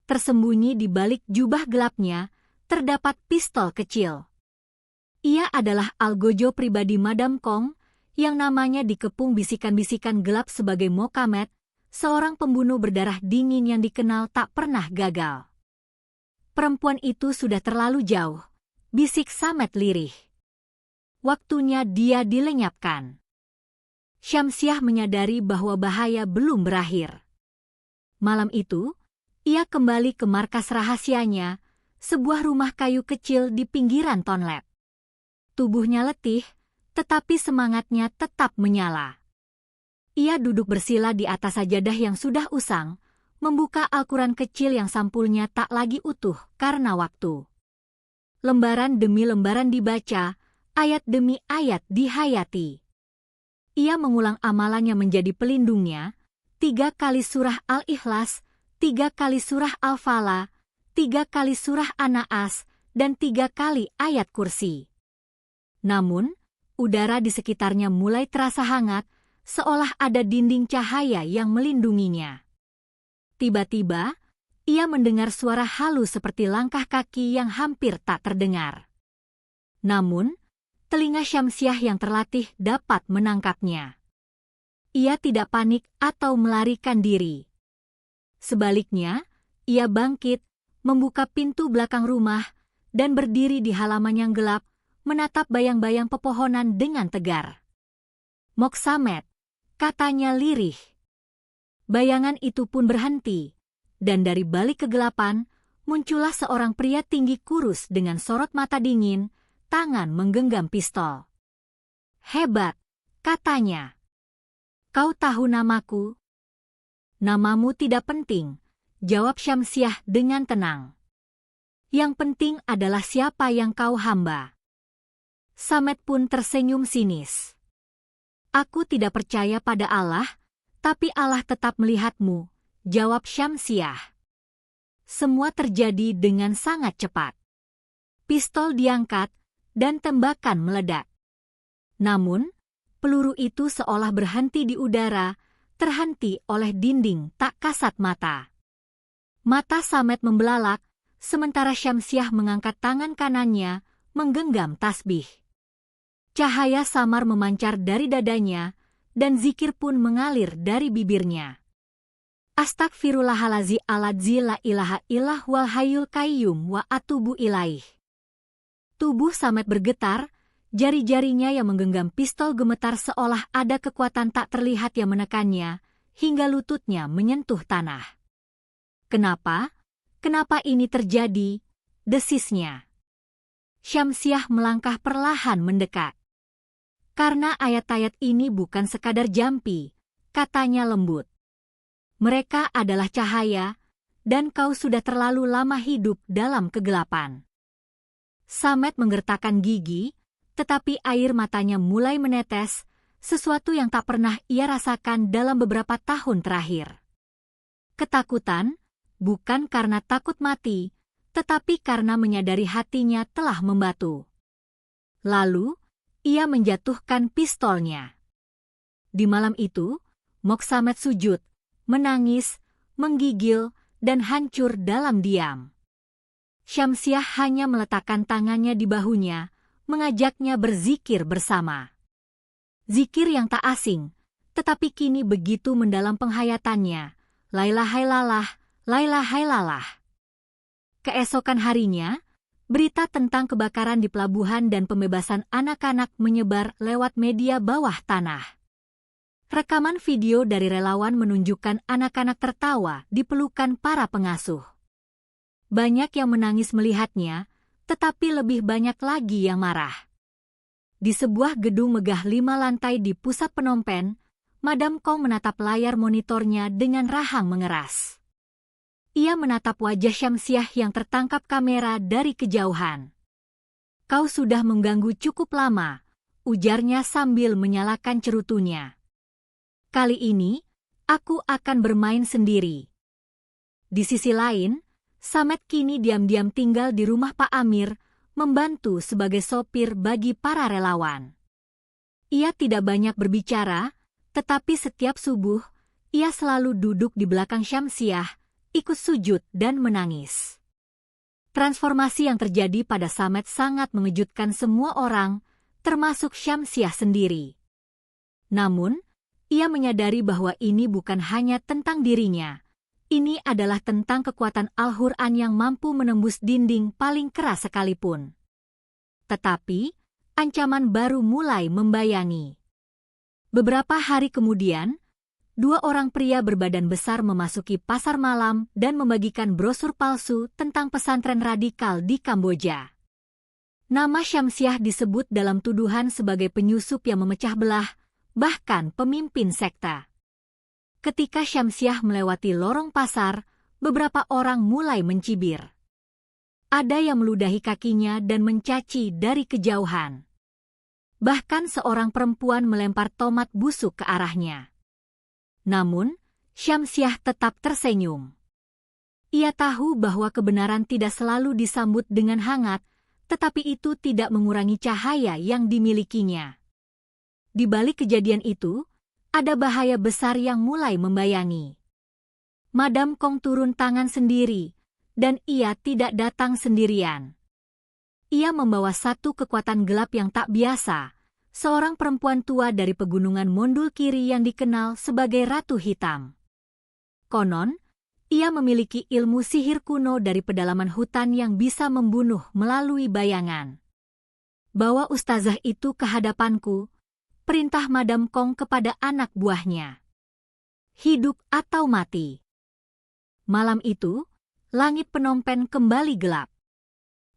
[SPEAKER 1] Tersembunyi di balik jubah gelapnya, terdapat pistol kecil. Ia adalah algojo pribadi Madam Kong, yang namanya dikepung bisikan-bisikan gelap sebagai Mokamed, seorang pembunuh berdarah dingin yang dikenal tak pernah gagal. Perempuan itu sudah terlalu jauh, bisik Samet lirih. Waktunya dia dilenyapkan. Syamsiah menyadari bahwa bahaya belum berakhir. Malam itu, ia kembali ke markas rahasianya, sebuah rumah kayu kecil di pinggiran Tonlep. Tubuhnya letih, tetapi semangatnya tetap menyala. Ia duduk bersila di atas sajadah yang sudah usang, membuka Al-Quran kecil yang sampulnya tak lagi utuh karena waktu. Lembaran demi lembaran dibaca, ayat demi ayat dihayati. Ia mengulang amalannya menjadi pelindungnya, 3 kali surah Al-Ikhlas, 3 kali surah Al-Falaq, 3 kali surah An-Naas, dan 3 kali ayat kursi. Namun, udara di sekitarnya mulai terasa hangat, seolah ada dinding cahaya yang melindunginya. Tiba-tiba, ia mendengar suara halus seperti langkah kaki yang hampir tak terdengar. Namun, telinga Syamsiah yang terlatih dapat menangkapnya. Ia tidak panik atau melarikan diri. Sebaliknya, ia bangkit, membuka pintu belakang rumah, dan berdiri di halaman yang gelap, menatap bayang-bayang pepohonan dengan tegar. "Moksamet," katanya lirih. Bayangan itu pun berhenti, dan dari balik kegelapan, muncullah seorang pria tinggi kurus dengan sorot mata dingin, tangan menggenggam pistol. "Hebat," katanya. "Kau tahu namaku?" "Namamu tidak penting," jawab Syamsiah dengan tenang. "Yang penting adalah siapa yang kau hamba." Samet pun tersenyum sinis. "Aku tidak percaya pada Allah, tapi Allah tetap melihatmu," jawab Syamsiah. Semua terjadi dengan sangat cepat. Pistol diangkat, dan tembakan meledak. Namun, peluru itu seolah berhenti di udara, terhenti oleh dinding tak kasat mata. Mata Samet membelalak, sementara Syamsiah mengangkat tangan kanannya, menggenggam tasbih. Cahaya samar memancar dari dadanya, dan zikir pun mengalir dari bibirnya. "Astagfirullahaladzim la ilaha illallah wal hayyul qayyum wa atubu ilaih." Tubuh Samet bergetar, jari-jarinya yang menggenggam pistol gemetar seolah ada kekuatan tak terlihat yang menekannya, hingga lututnya menyentuh tanah. "Kenapa? Kenapa ini terjadi?" desisnya. Syamsiah melangkah perlahan mendekat. "Karena ayat-ayat ini bukan sekadar jampi," katanya lembut. "Mereka adalah cahaya, dan kau sudah terlalu lama hidup dalam kegelapan." Samet menggertakkan gigi, tetapi air matanya mulai menetes, sesuatu yang tak pernah ia rasakan dalam beberapa tahun terakhir. Ketakutan, bukan karena takut mati, tetapi karena menyadari hatinya telah membatu. Lalu, ia menjatuhkan pistolnya. Di malam itu, Moksamet sujud, menangis, menggigil, dan hancur dalam diam. Syamsiah hanya meletakkan tangannya di bahunya, mengajaknya berzikir bersama. Zikir yang tak asing, tetapi kini begitu mendalam penghayatannya. La ilaha illallah, la ilaha illallah. Keesokan harinya, berita tentang kebakaran di pelabuhan dan pembebasan anak-anak menyebar lewat media bawah tanah. Rekaman video dari relawan menunjukkan anak-anak tertawa di pelukan para pengasuh. Banyak yang menangis melihatnya, tetapi lebih banyak lagi yang marah. Di sebuah gedung megah 5 lantai di pusat Phnom Penh, Madam Kong menatap layar monitornya dengan rahang mengeras. Ia menatap wajah Syamsiah yang tertangkap kamera dari kejauhan. "Kau sudah mengganggu cukup lama," ujarnya sambil menyalakan cerutunya. "Kali ini, aku akan bermain sendiri." Di sisi lain, Samet kini diam-diam tinggal di rumah Pak Amir, membantu sebagai sopir bagi para relawan. Ia tidak banyak berbicara, tetapi setiap subuh, ia selalu duduk di belakang Syamsiah, ikut sujud dan menangis. Transformasi yang terjadi pada Samet sangat mengejutkan semua orang, termasuk Syamsiah sendiri. Namun, ia menyadari bahwa ini bukan hanya tentang dirinya. Ini adalah tentang kekuatan Al-Quran yang mampu menembus dinding paling keras sekalipun. Tetapi, ancaman baru mulai membayangi. Beberapa hari kemudian, dua orang pria berbadan besar memasuki pasar malam dan membagikan brosur palsu tentang pesantren radikal di Kamboja. Nama Syamsiah disebut dalam tuduhan sebagai penyusup yang memecah belah, bahkan pemimpin sekte. Ketika Syamsiah melewati lorong pasar, beberapa orang mulai mencibir. Ada yang meludahi kakinya dan mencaci dari kejauhan. Bahkan seorang perempuan melempar tomat busuk ke arahnya. Namun, Syamsiah tetap tersenyum. Ia tahu bahwa kebenaran tidak selalu disambut dengan hangat, tetapi itu tidak mengurangi cahaya yang dimilikinya. Di balik kejadian itu, ada bahaya besar yang mulai membayangi. Madam Kong turun tangan sendiri, dan ia tidak datang sendirian. Ia membawa satu kekuatan gelap yang tak biasa, seorang perempuan tua dari pegunungan Mondul Kiri yang dikenal sebagai Ratu Hitam. Konon, ia memiliki ilmu sihir kuno dari pedalaman hutan yang bisa membunuh melalui bayangan. "Bawa ustazah itu ke hadapanku," perintah Madam Kong kepada anak buahnya. "Hidup atau mati." Malam itu, langit Phnom Penh kembali gelap.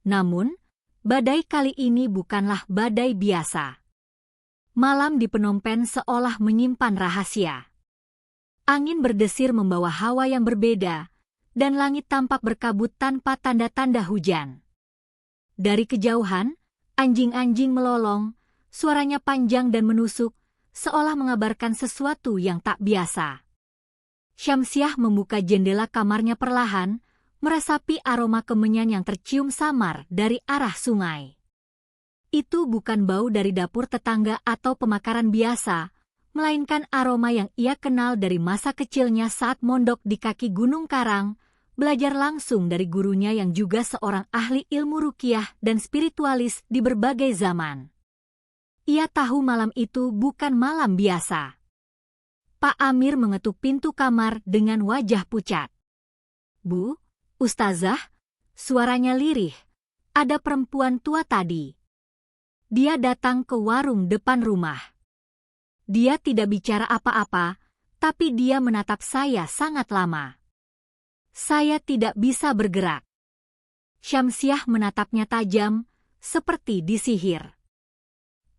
[SPEAKER 1] Namun, badai kali ini bukanlah badai biasa. Malam di Phnom Penh seolah menyimpan rahasia. Angin berdesir membawa hawa yang berbeda, dan langit tampak berkabut tanpa tanda-tanda hujan. Dari kejauhan, anjing-anjing melolong, suaranya panjang dan menusuk, seolah mengabarkan sesuatu yang tak biasa. Syamsiah membuka jendela kamarnya perlahan, meresapi aroma kemenyan yang tercium samar dari arah sungai. Itu bukan bau dari dapur tetangga atau pemakaran biasa, melainkan aroma yang ia kenal dari masa kecilnya saat mondok di kaki Gunung Karang, belajar langsung dari gurunya yang juga seorang ahli ilmu ruqyah dan spiritualis di berbagai zaman. Ia tahu malam itu bukan malam biasa. Pak Amir mengetuk pintu kamar dengan wajah pucat. "Bu, Ustazah," suaranya lirih. "Ada perempuan tua tadi. Dia datang ke warung depan rumah. Dia tidak bicara apa-apa, tapi dia menatap saya sangat lama. Saya tidak bisa bergerak." Syamsiah menatapnya tajam, seperti disihir.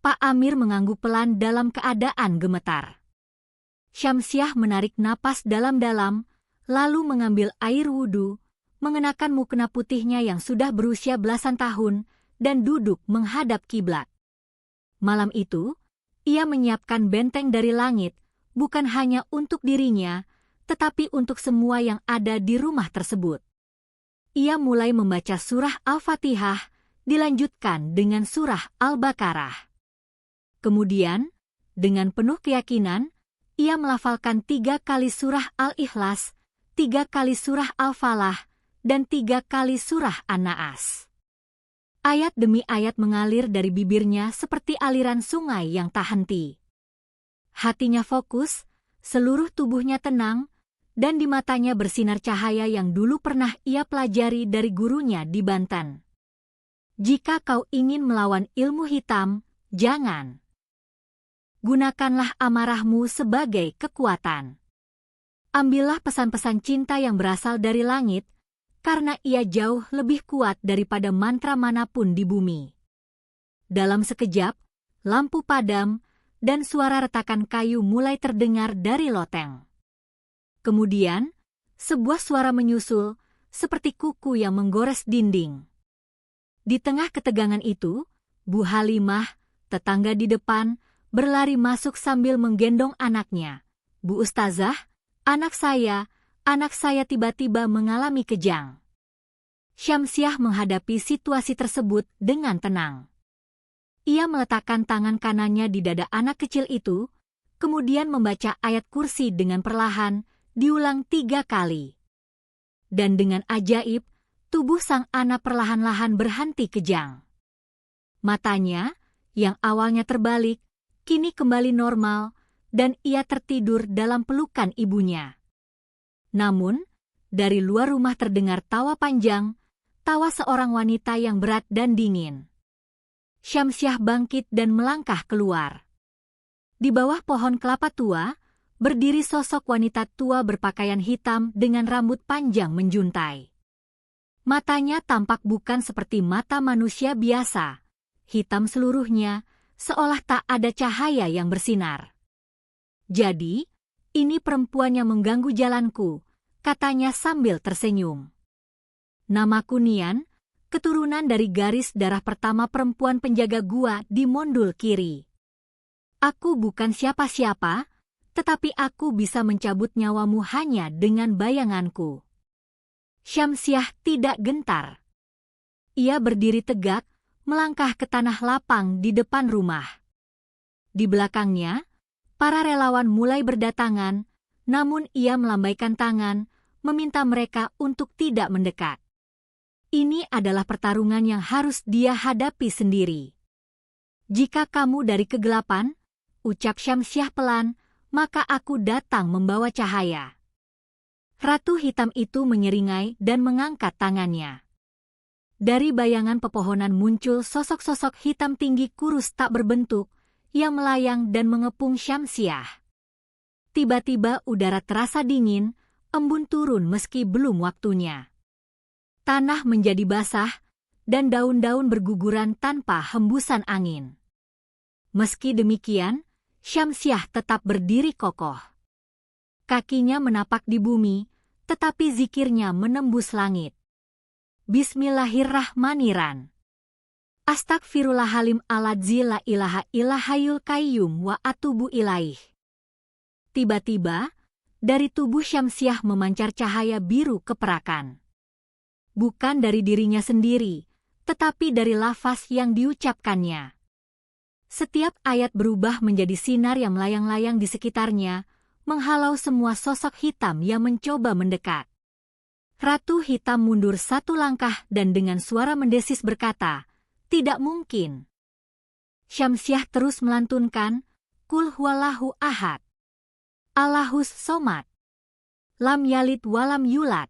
[SPEAKER 1] Pak Amir mengangguk pelan dalam keadaan gemetar. Syamsiah menarik napas dalam-dalam, lalu mengambil air wudhu, mengenakan mukena putihnya yang sudah berusia belasan tahun, dan duduk menghadap kiblat. Malam itu, ia menyiapkan benteng dari langit, bukan hanya untuk dirinya, tetapi untuk semua yang ada di rumah tersebut. Ia mulai membaca surah Al-Fatihah, dilanjutkan dengan surah Al-Baqarah. Kemudian, dengan penuh keyakinan, ia melafalkan 3 kali surah Al-Ikhlas, 3 kali surah Al-Falah, dan 3 kali surah An-Naas. Ayat demi ayat mengalir dari bibirnya seperti aliran sungai yang tak henti. Hatinya fokus, seluruh tubuhnya tenang, dan di matanya bersinar cahaya yang dulu pernah ia pelajari dari gurunya di Banten. "Jika kau ingin melawan ilmu hitam, jangan. Gunakanlah amarahmu sebagai kekuatan. Ambillah pesan-pesan cinta yang berasal dari langit, karena ia jauh lebih kuat daripada mantra manapun di bumi." Dalam sekejap, lampu padam, dan suara retakan kayu mulai terdengar dari loteng. Kemudian, sebuah suara menyusul, seperti kuku yang menggores dinding. Di tengah ketegangan itu, Bu Halimah, tetangga di depan, berlari masuk sambil menggendong anaknya. "Bu Ustazah, anak saya tiba-tiba mengalami kejang." Syamsiah menghadapi situasi tersebut dengan tenang. Ia meletakkan tangan kanannya di dada anak kecil itu, kemudian membaca ayat kursi dengan perlahan, diulang 3 kali. Dan dengan ajaib, tubuh sang anak perlahan-lahan berhenti kejang. Matanya, yang awalnya terbalik, kini kembali normal, dan ia tertidur dalam pelukan ibunya. Namun, dari luar rumah terdengar tawa panjang, tawa seorang wanita yang berat dan dingin. Syamsiah bangkit dan melangkah keluar. Di bawah pohon kelapa tua, berdiri sosok wanita tua berpakaian hitam dengan rambut panjang menjuntai. Matanya tampak bukan seperti mata manusia biasa, hitam seluruhnya, seolah tak ada cahaya yang bersinar. "Jadi, ini perempuan yang mengganggu jalanku," katanya sambil tersenyum. "Namaku Nian, keturunan dari garis darah pertama perempuan penjaga gua di Mondul Kiri. Aku bukan siapa-siapa, tetapi aku bisa mencabut nyawamu hanya dengan bayanganku." Syamsiah tidak gentar. Ia berdiri tegak, melangkah ke tanah lapang di depan rumah. Di belakangnya, para relawan mulai berdatangan, namun ia melambaikan tangan, meminta mereka untuk tidak mendekat. Ini adalah pertarungan yang harus dia hadapi sendiri. "Jika kamu dari kegelapan," ucap Syamsiah pelan, "maka aku datang membawa cahaya." Ratu hitam itu menyeringai dan mengangkat tangannya. Dari bayangan pepohonan muncul sosok-sosok hitam tinggi kurus tak berbentuk, yang melayang dan mengepung Syamsiah. Tiba-tiba udara terasa dingin, embun turun meski belum waktunya. Tanah menjadi basah, dan daun-daun berguguran tanpa hembusan angin. Meski demikian, Syamsiah tetap berdiri kokoh. Kakinya menapak di bumi, tetapi zikirnya menembus langit. Bismillahirrahmanirrahim. Astagfirullahalim aladzi la ilaha illahayul qayyum wa atubu ilaih. Tiba-tiba, dari tubuh Syamsiah memancar cahaya biru keperakan. Bukan dari dirinya sendiri, tetapi dari lafaz yang diucapkannya. Setiap ayat berubah menjadi sinar yang melayang-layang di sekitarnya, menghalau semua sosok hitam yang mencoba mendekat. Ratu hitam mundur 1 langkah dan dengan suara mendesis berkata, "Tidak mungkin." Syamsiah terus melantunkan, "Qul huwallahu ahad. Allahus somad. Lam yalid walam yulad."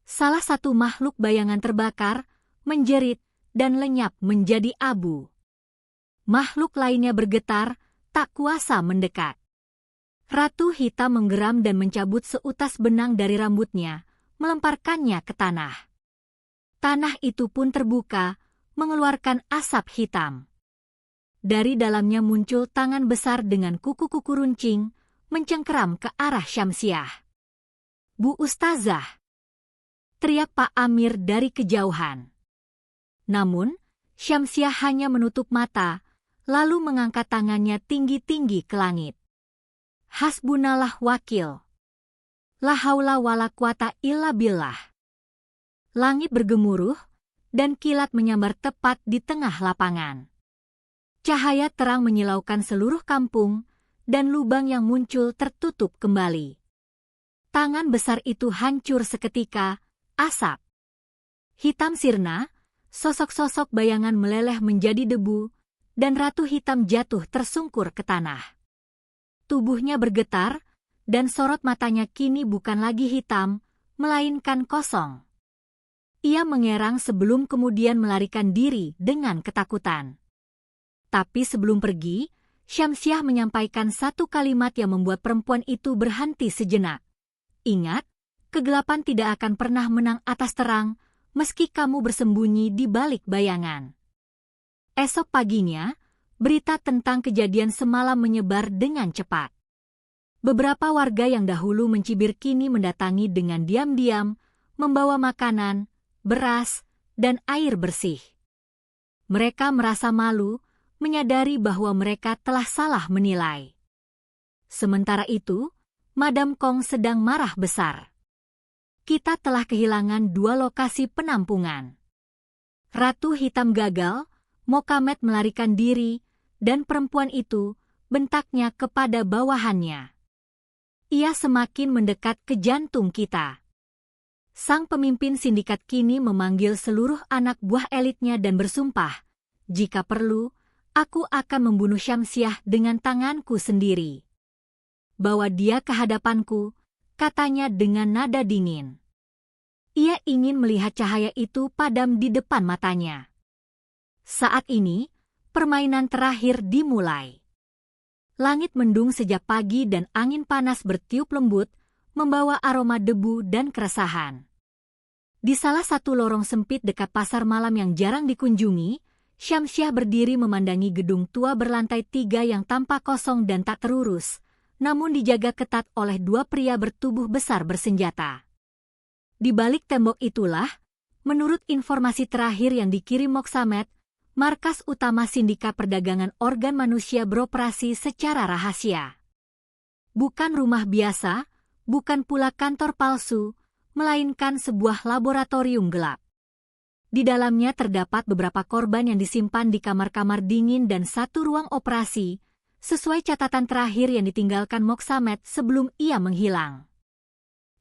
[SPEAKER 1] Salah satu makhluk bayangan terbakar, menjerit, dan lenyap menjadi abu. Makhluk lainnya bergetar, tak kuasa mendekat. Ratu hitam menggeram dan mencabut seutas benang dari rambutnya, melemparkannya ke tanah. Tanah itu pun terbuka, mengeluarkan asap hitam. Dari dalamnya muncul tangan besar dengan kuku-kuku runcing, mencengkeram ke arah Syamsiah. "Bu Ustazah!" teriak Pak Amir dari kejauhan. Namun, Syamsiah hanya menutup mata, lalu mengangkat tangannya tinggi-tinggi ke langit. "Hasbunallah wakil. La haula wala quwata illa billah." Langit bergemuruh, dan kilat menyambar tepat di tengah lapangan. Cahaya terang menyilaukan seluruh kampung, dan lubang yang muncul tertutup kembali. Tangan besar itu hancur seketika, asap hitam sirna, sosok-sosok bayangan meleleh menjadi debu, dan Ratu Hitam jatuh tersungkur ke tanah. Tubuhnya bergetar, dan sorot matanya kini bukan lagi hitam, melainkan kosong. Ia mengerang sebelum kemudian melarikan diri dengan ketakutan. Tapi sebelum pergi, Syamsiah menyampaikan satu kalimat yang membuat perempuan itu berhenti sejenak. "Ingat, kegelapan tidak akan pernah menang atas terang, meski kamu bersembunyi di balik bayangan." Esok paginya, berita tentang kejadian semalam menyebar dengan cepat. Beberapa warga yang dahulu mencibir kini mendatangi dengan diam-diam, membawa makanan, beras, dan air bersih. Mereka merasa malu, menyadari bahwa mereka telah salah menilai. Sementara itu, Madam Kong sedang marah besar. Kita telah kehilangan 2 lokasi penampungan. Ratu Hitam gagal, Mokamed melarikan diri, dan perempuan itu, bentaknya kepada bawahannya. Ia semakin mendekat ke jantung kita. Sang pemimpin sindikat kini memanggil seluruh anak buah elitnya dan bersumpah, jika perlu, aku akan membunuh Syamsiah dengan tanganku sendiri. Bawa dia ke hadapanku, katanya dengan nada dingin. Ia ingin melihat cahaya itu padam di depan matanya. Saat ini, permainan terakhir dimulai. Langit mendung sejak pagi dan angin panas bertiup lembut, membawa aroma debu dan keresahan. Di salah satu lorong sempit dekat pasar malam yang jarang dikunjungi, Syamsiah berdiri memandangi gedung tua berlantai 3 yang tampak kosong dan tak terurus, namun dijaga ketat oleh 2 pria bertubuh besar bersenjata. Di balik tembok itulah, menurut informasi terakhir yang dikirim Mokamed, markas utama Sindikat Perdagangan Organ Manusia beroperasi secara rahasia. Bukan rumah biasa, bukan pula kantor palsu, melainkan sebuah laboratorium gelap. Di dalamnya terdapat beberapa korban yang disimpan di kamar-kamar dingin dan 1 ruang operasi, sesuai catatan terakhir yang ditinggalkan Mokamed sebelum ia menghilang.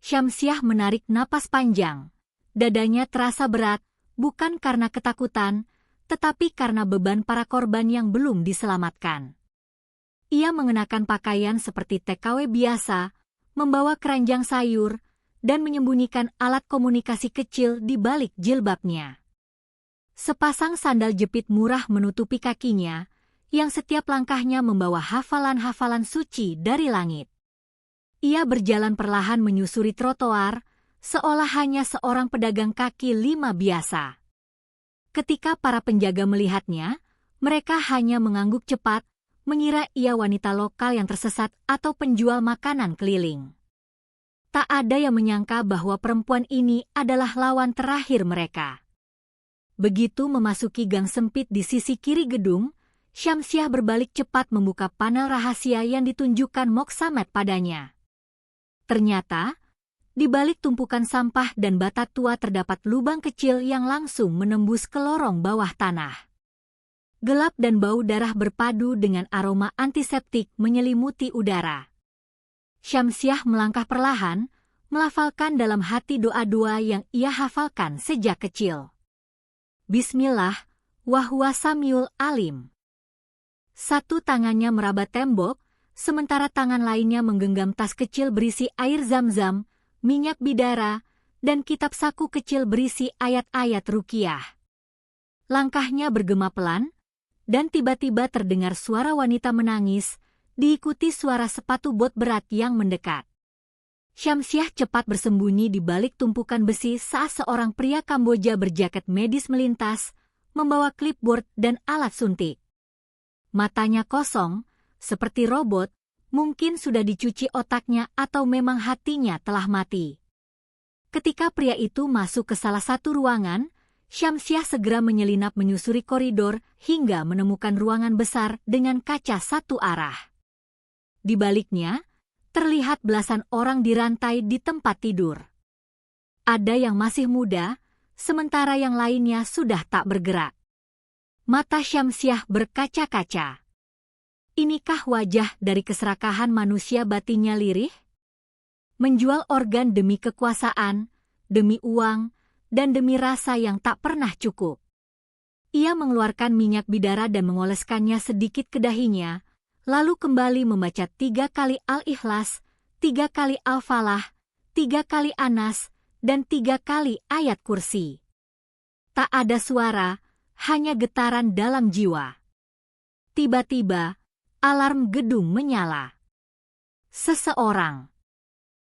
[SPEAKER 1] Syamsiah menarik napas panjang. Dadanya terasa berat, bukan karena ketakutan, tetapi karena beban para korban yang belum diselamatkan. Ia mengenakan pakaian seperti TKW biasa, membawa keranjang sayur, dan menyembunyikan alat komunikasi kecil di balik jilbabnya. Sepasang sandal jepit murah menutupi kakinya, yang setiap langkahnya membawa hafalan-hafalan suci dari langit. Ia berjalan perlahan menyusuri trotoar, seolah hanya seorang pedagang kaki 5 biasa. Ketika para penjaga melihatnya, mereka hanya mengangguk cepat, mengira ia wanita lokal yang tersesat atau penjual makanan keliling. Tak ada yang menyangka bahwa perempuan ini adalah lawan terakhir mereka. Begitu memasuki gang sempit di sisi kiri gedung, Syamsiah berbalik cepat membuka panel rahasia yang ditunjukkan Mokamed padanya. Ternyata, di balik tumpukan sampah dan bata tua terdapat lubang kecil yang langsung menembus ke lorong bawah tanah. Gelap dan bau darah berpadu dengan aroma antiseptik menyelimuti udara. Syamsiah melangkah perlahan, melafalkan dalam hati doa-doa yang ia hafalkan sejak kecil. Bismillah, wahwa Samiul Alim. 1 tangannya meraba tembok, sementara tangan lainnya menggenggam tas kecil berisi air zam-zam, minyak bidara, dan kitab saku kecil berisi ayat-ayat ruqyah. Langkahnya bergema pelan, dan tiba-tiba terdengar suara wanita menangis, diikuti suara sepatu bot berat yang mendekat. Syamsiah cepat bersembunyi di balik tumpukan besi saat seorang pria Kamboja berjaket medis melintas, membawa clipboard dan alat suntik. Matanya kosong, seperti robot, mungkin sudah dicuci otaknya atau memang hatinya telah mati. Ketika pria itu masuk ke salah satu ruangan, Syamsiah segera menyelinap menyusuri koridor hingga menemukan ruangan besar dengan kaca 1 arah. Di baliknya, terlihat belasan orang dirantai di tempat tidur. Ada yang masih muda, sementara yang lainnya sudah tak bergerak. Mata Syamsiah berkaca-kaca. Inikah wajah dari keserakahan manusia batinnya lirih? Menjual organ demi kekuasaan, demi uang, dan demi rasa yang tak pernah cukup. Ia mengeluarkan minyak bidara dan mengoleskannya sedikit ke dahinya, lalu kembali membaca 3 kali Al-Ikhlas, 3 kali Al-Falah, 3 kali Anas, dan 3 kali ayat kursi. Tak ada suara, hanya getaran dalam jiwa. Tiba-tiba, alarm gedung menyala. Seseorang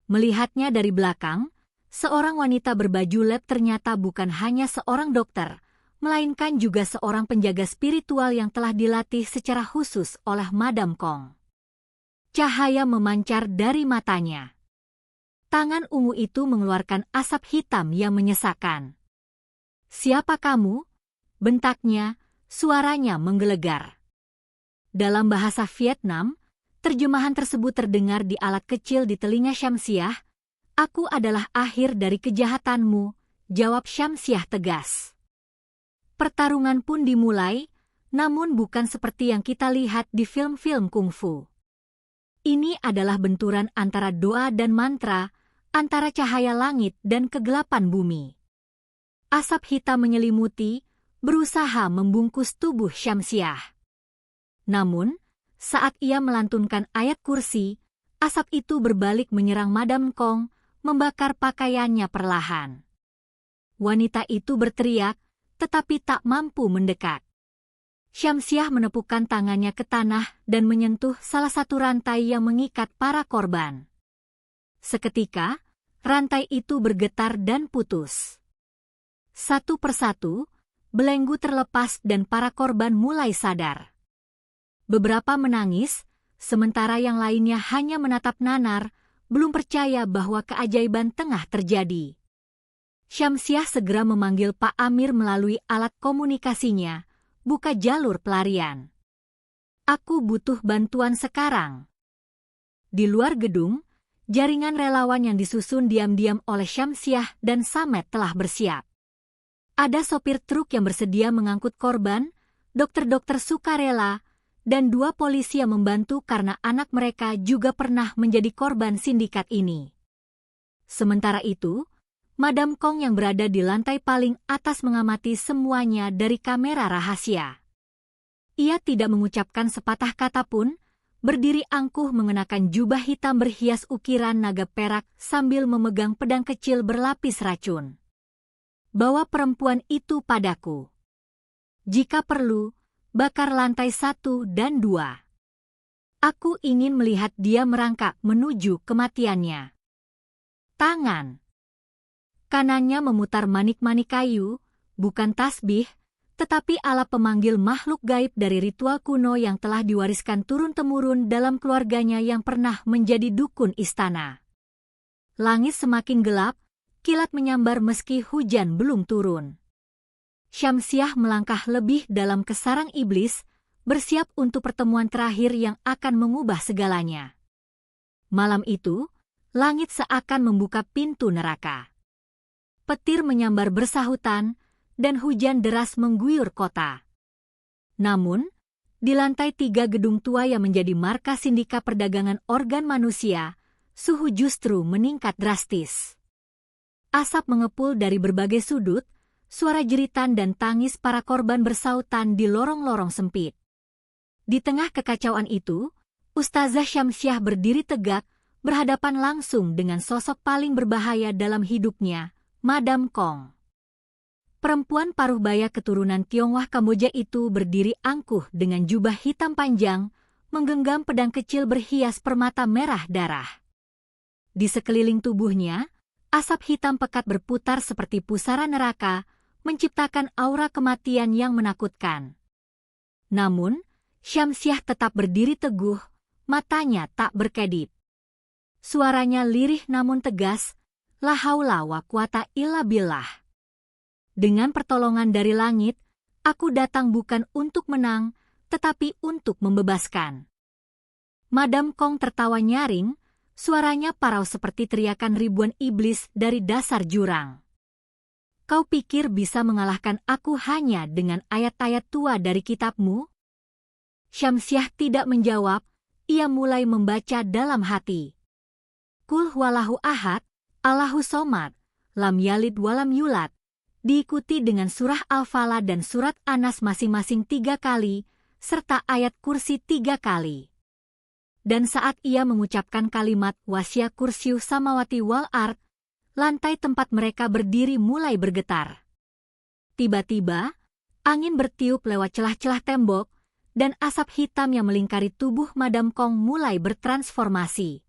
[SPEAKER 1] melihatnya dari belakang, seorang wanita berbaju lab ternyata bukan hanya seorang dokter, melainkan juga seorang penjaga spiritual yang telah dilatih secara khusus oleh Madam Kong. Cahaya memancar dari matanya. Tangan ungu itu mengeluarkan asap hitam yang menyesakkan. "Siapa kamu?" bentaknya, suaranya menggelegar. Dalam bahasa Vietnam, terjemahan tersebut terdengar di alat kecil di telinga Syamsiah. "Aku adalah akhir dari kejahatanmu," jawab Syamsiah tegas. Pertarungan pun dimulai, namun bukan seperti yang kita lihat di film-film kungfu. Ini adalah benturan antara doa dan mantra, antara cahaya langit dan kegelapan bumi. Asap hitam menyelimuti, berusaha membungkus tubuh Syamsiah. Namun, saat ia melantunkan ayat kursi, asap itu berbalik menyerang Madam Kong, membakar pakaiannya perlahan. Wanita itu berteriak, tetapi tak mampu mendekat. Syamsiah menepukkan tangannya ke tanah dan menyentuh salah satu rantai yang mengikat para korban. Seketika, rantai itu bergetar dan putus. Satu persatu, belenggu terlepas dan para korban mulai sadar. Beberapa menangis, sementara yang lainnya hanya menatap nanar, belum percaya bahwa keajaiban tengah terjadi. Syamsiah segera memanggil Pak Amir melalui alat komunikasinya, "Buka jalur pelarian. Aku butuh bantuan sekarang." Di luar gedung, jaringan relawan yang disusun diam-diam oleh Syamsiah dan Samet telah bersiap. Ada sopir truk yang bersedia mengangkut korban, dokter-dokter sukarela, dan 2 polisi yang membantu karena anak mereka juga pernah menjadi korban sindikat ini. Sementara itu, Madam Kong yang berada di lantai paling atas mengamati semuanya dari kamera rahasia. Ia tidak mengucapkan sepatah kata pun, berdiri angkuh mengenakan jubah hitam berhias ukiran naga perak sambil memegang pedang kecil berlapis racun. "Bawa perempuan itu padaku. Jika perlu, bakar lantai 1 dan 2. Aku ingin melihat dia merangkak menuju kematiannya." Tangan kanannya memutar manik-manik kayu, bukan tasbih, tetapi ala pemanggil makhluk gaib dari ritual kuno yang telah diwariskan turun-temurun dalam keluarganya yang pernah menjadi dukun istana. Langit semakin gelap, kilat menyambar meski hujan belum turun. Syamsiah melangkah lebih dalam ke sarang iblis, bersiap untuk pertemuan terakhir yang akan mengubah segalanya. Malam itu, langit seakan membuka pintu neraka. Petir menyambar bersahutan, dan hujan deras mengguyur kota. Namun, di lantai 3 gedung tua yang menjadi markas sindikat perdagangan organ manusia, suhu justru meningkat drastis. Asap mengepul dari berbagai sudut, suara jeritan dan tangis para korban bersautan di lorong-lorong sempit. Di tengah kekacauan itu, Ustazah Syamsiah berdiri tegak, berhadapan langsung dengan sosok paling berbahaya dalam hidupnya, Madam Kong. Perempuan paruh baya keturunan Tionghoa Kamboja itu berdiri angkuh dengan jubah hitam panjang, menggenggam pedang kecil berhias permata merah darah. Di sekeliling tubuhnya, asap hitam pekat berputar seperti pusara neraka, menciptakan aura kematian yang menakutkan. Namun, Syamsiah tetap berdiri teguh, matanya tak berkedip. Suaranya lirih namun tegas, "La haula wa quwata illa billah. Dengan pertolongan dari langit, aku datang bukan untuk menang, tetapi untuk membebaskan." Madam Kong tertawa nyaring, suaranya parau seperti teriakan ribuan iblis dari dasar jurang. "Kau pikir bisa mengalahkan aku hanya dengan ayat-ayat tua dari kitabmu?" Syamsiah tidak menjawab, ia mulai membaca dalam hati. Qul huwallahu ahad, Allahu somad, lam yalid walam yulad, diikuti dengan surah Al-Falaq dan surat Anas masing-masing 3 kali, serta ayat kursi 3 kali. Dan saat ia mengucapkan kalimat wasya kursiyu samawati wal ard, lantai tempat mereka berdiri mulai bergetar. Tiba-tiba, angin bertiup lewat celah-celah tembok, dan asap hitam yang melingkari tubuh Madam Kong mulai bertransformasi.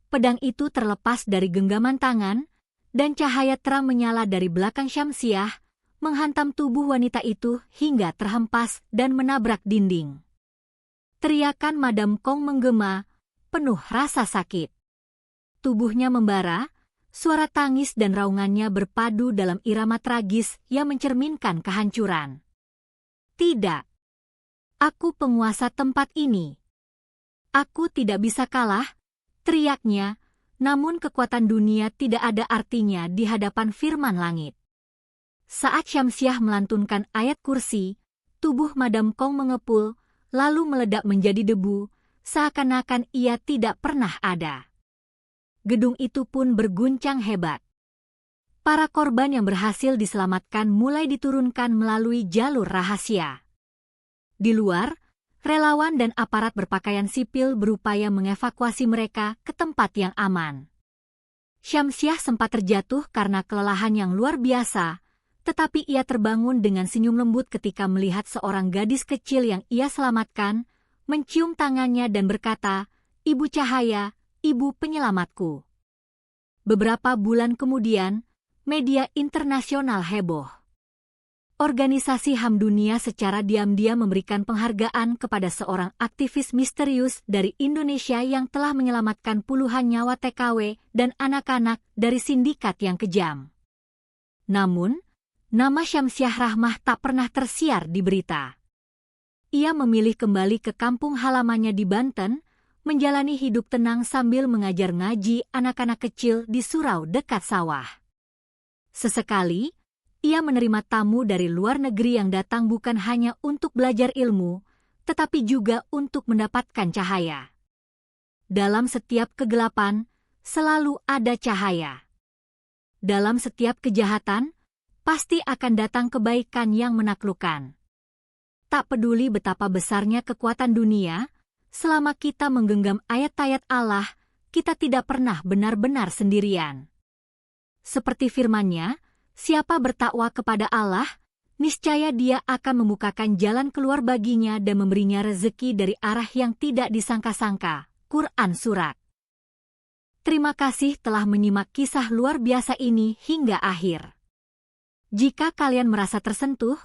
[SPEAKER 1] Pedang itu terlepas dari genggaman tangan, dan cahaya terang menyala dari belakang Syamsiah, menghantam tubuh wanita itu hingga terhempas dan menabrak dinding. Teriakan Madam Kong menggema, penuh rasa sakit. Tubuhnya membara, suara tangis dan raungannya berpadu dalam irama tragis yang mencerminkan kehancuran. Tidak. Aku penguasa tempat ini. Aku tidak bisa kalah, teriaknya, namun kekuatan dunia tidak ada artinya di hadapan firman langit. Saat Syamsiah melantunkan ayat kursi, tubuh Madam Kong mengepul, lalu meledak menjadi debu, seakan-akan ia tidak pernah ada. Gedung itu pun berguncang hebat. Para korban yang berhasil diselamatkan mulai diturunkan melalui jalur rahasia. Di luar, relawan dan aparat berpakaian sipil berupaya mengevakuasi mereka ke tempat yang aman. Syamsiah sempat terjatuh karena kelelahan yang luar biasa, tetapi ia terbangun dengan senyum lembut ketika melihat seorang gadis kecil yang ia selamatkan, mencium tangannya dan berkata, "Ibu Cahaya, ibu penyelamatku." Beberapa bulan kemudian, media internasional heboh. Organisasi HAM dunia secara diam-diam memberikan penghargaan kepada seorang aktivis misterius dari Indonesia yang telah menyelamatkan puluhan nyawa TKW dan anak-anak dari sindikat yang kejam. Namun, nama Syamsiah Rahmah tak pernah tersiar di berita. Ia memilih kembali ke kampung halamannya di Banten, menjalani hidup tenang sambil mengajar ngaji anak-anak kecil di surau dekat sawah. Sesekali, ia menerima tamu dari luar negeri yang datang bukan hanya untuk belajar ilmu, tetapi juga untuk mendapatkan cahaya. Dalam setiap kegelapan, selalu ada cahaya. Dalam setiap kejahatan, pasti akan datang kebaikan yang menaklukkan. Tak peduli betapa besarnya kekuatan dunia, selama kita menggenggam ayat-ayat Allah, kita tidak pernah benar-benar sendirian. Seperti firman-Nya, siapa bertakwa kepada Allah, niscaya Dia akan membukakan jalan keluar baginya dan memberinya rezeki dari arah yang tidak disangka-sangka. Quran Surat. Terima kasih telah menyimak kisah luar biasa ini hingga akhir. Jika kalian merasa tersentuh,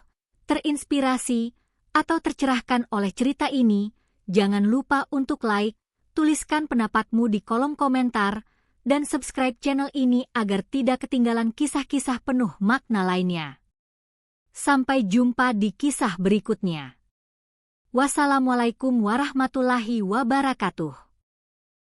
[SPEAKER 1] terinspirasi, atau tercerahkan oleh cerita ini, jangan lupa untuk like, tuliskan pendapatmu di kolom komentar, dan subscribe channel ini agar tidak ketinggalan kisah-kisah penuh makna lainnya. Sampai jumpa di kisah berikutnya. Wassalamualaikum warahmatullahi wabarakatuh.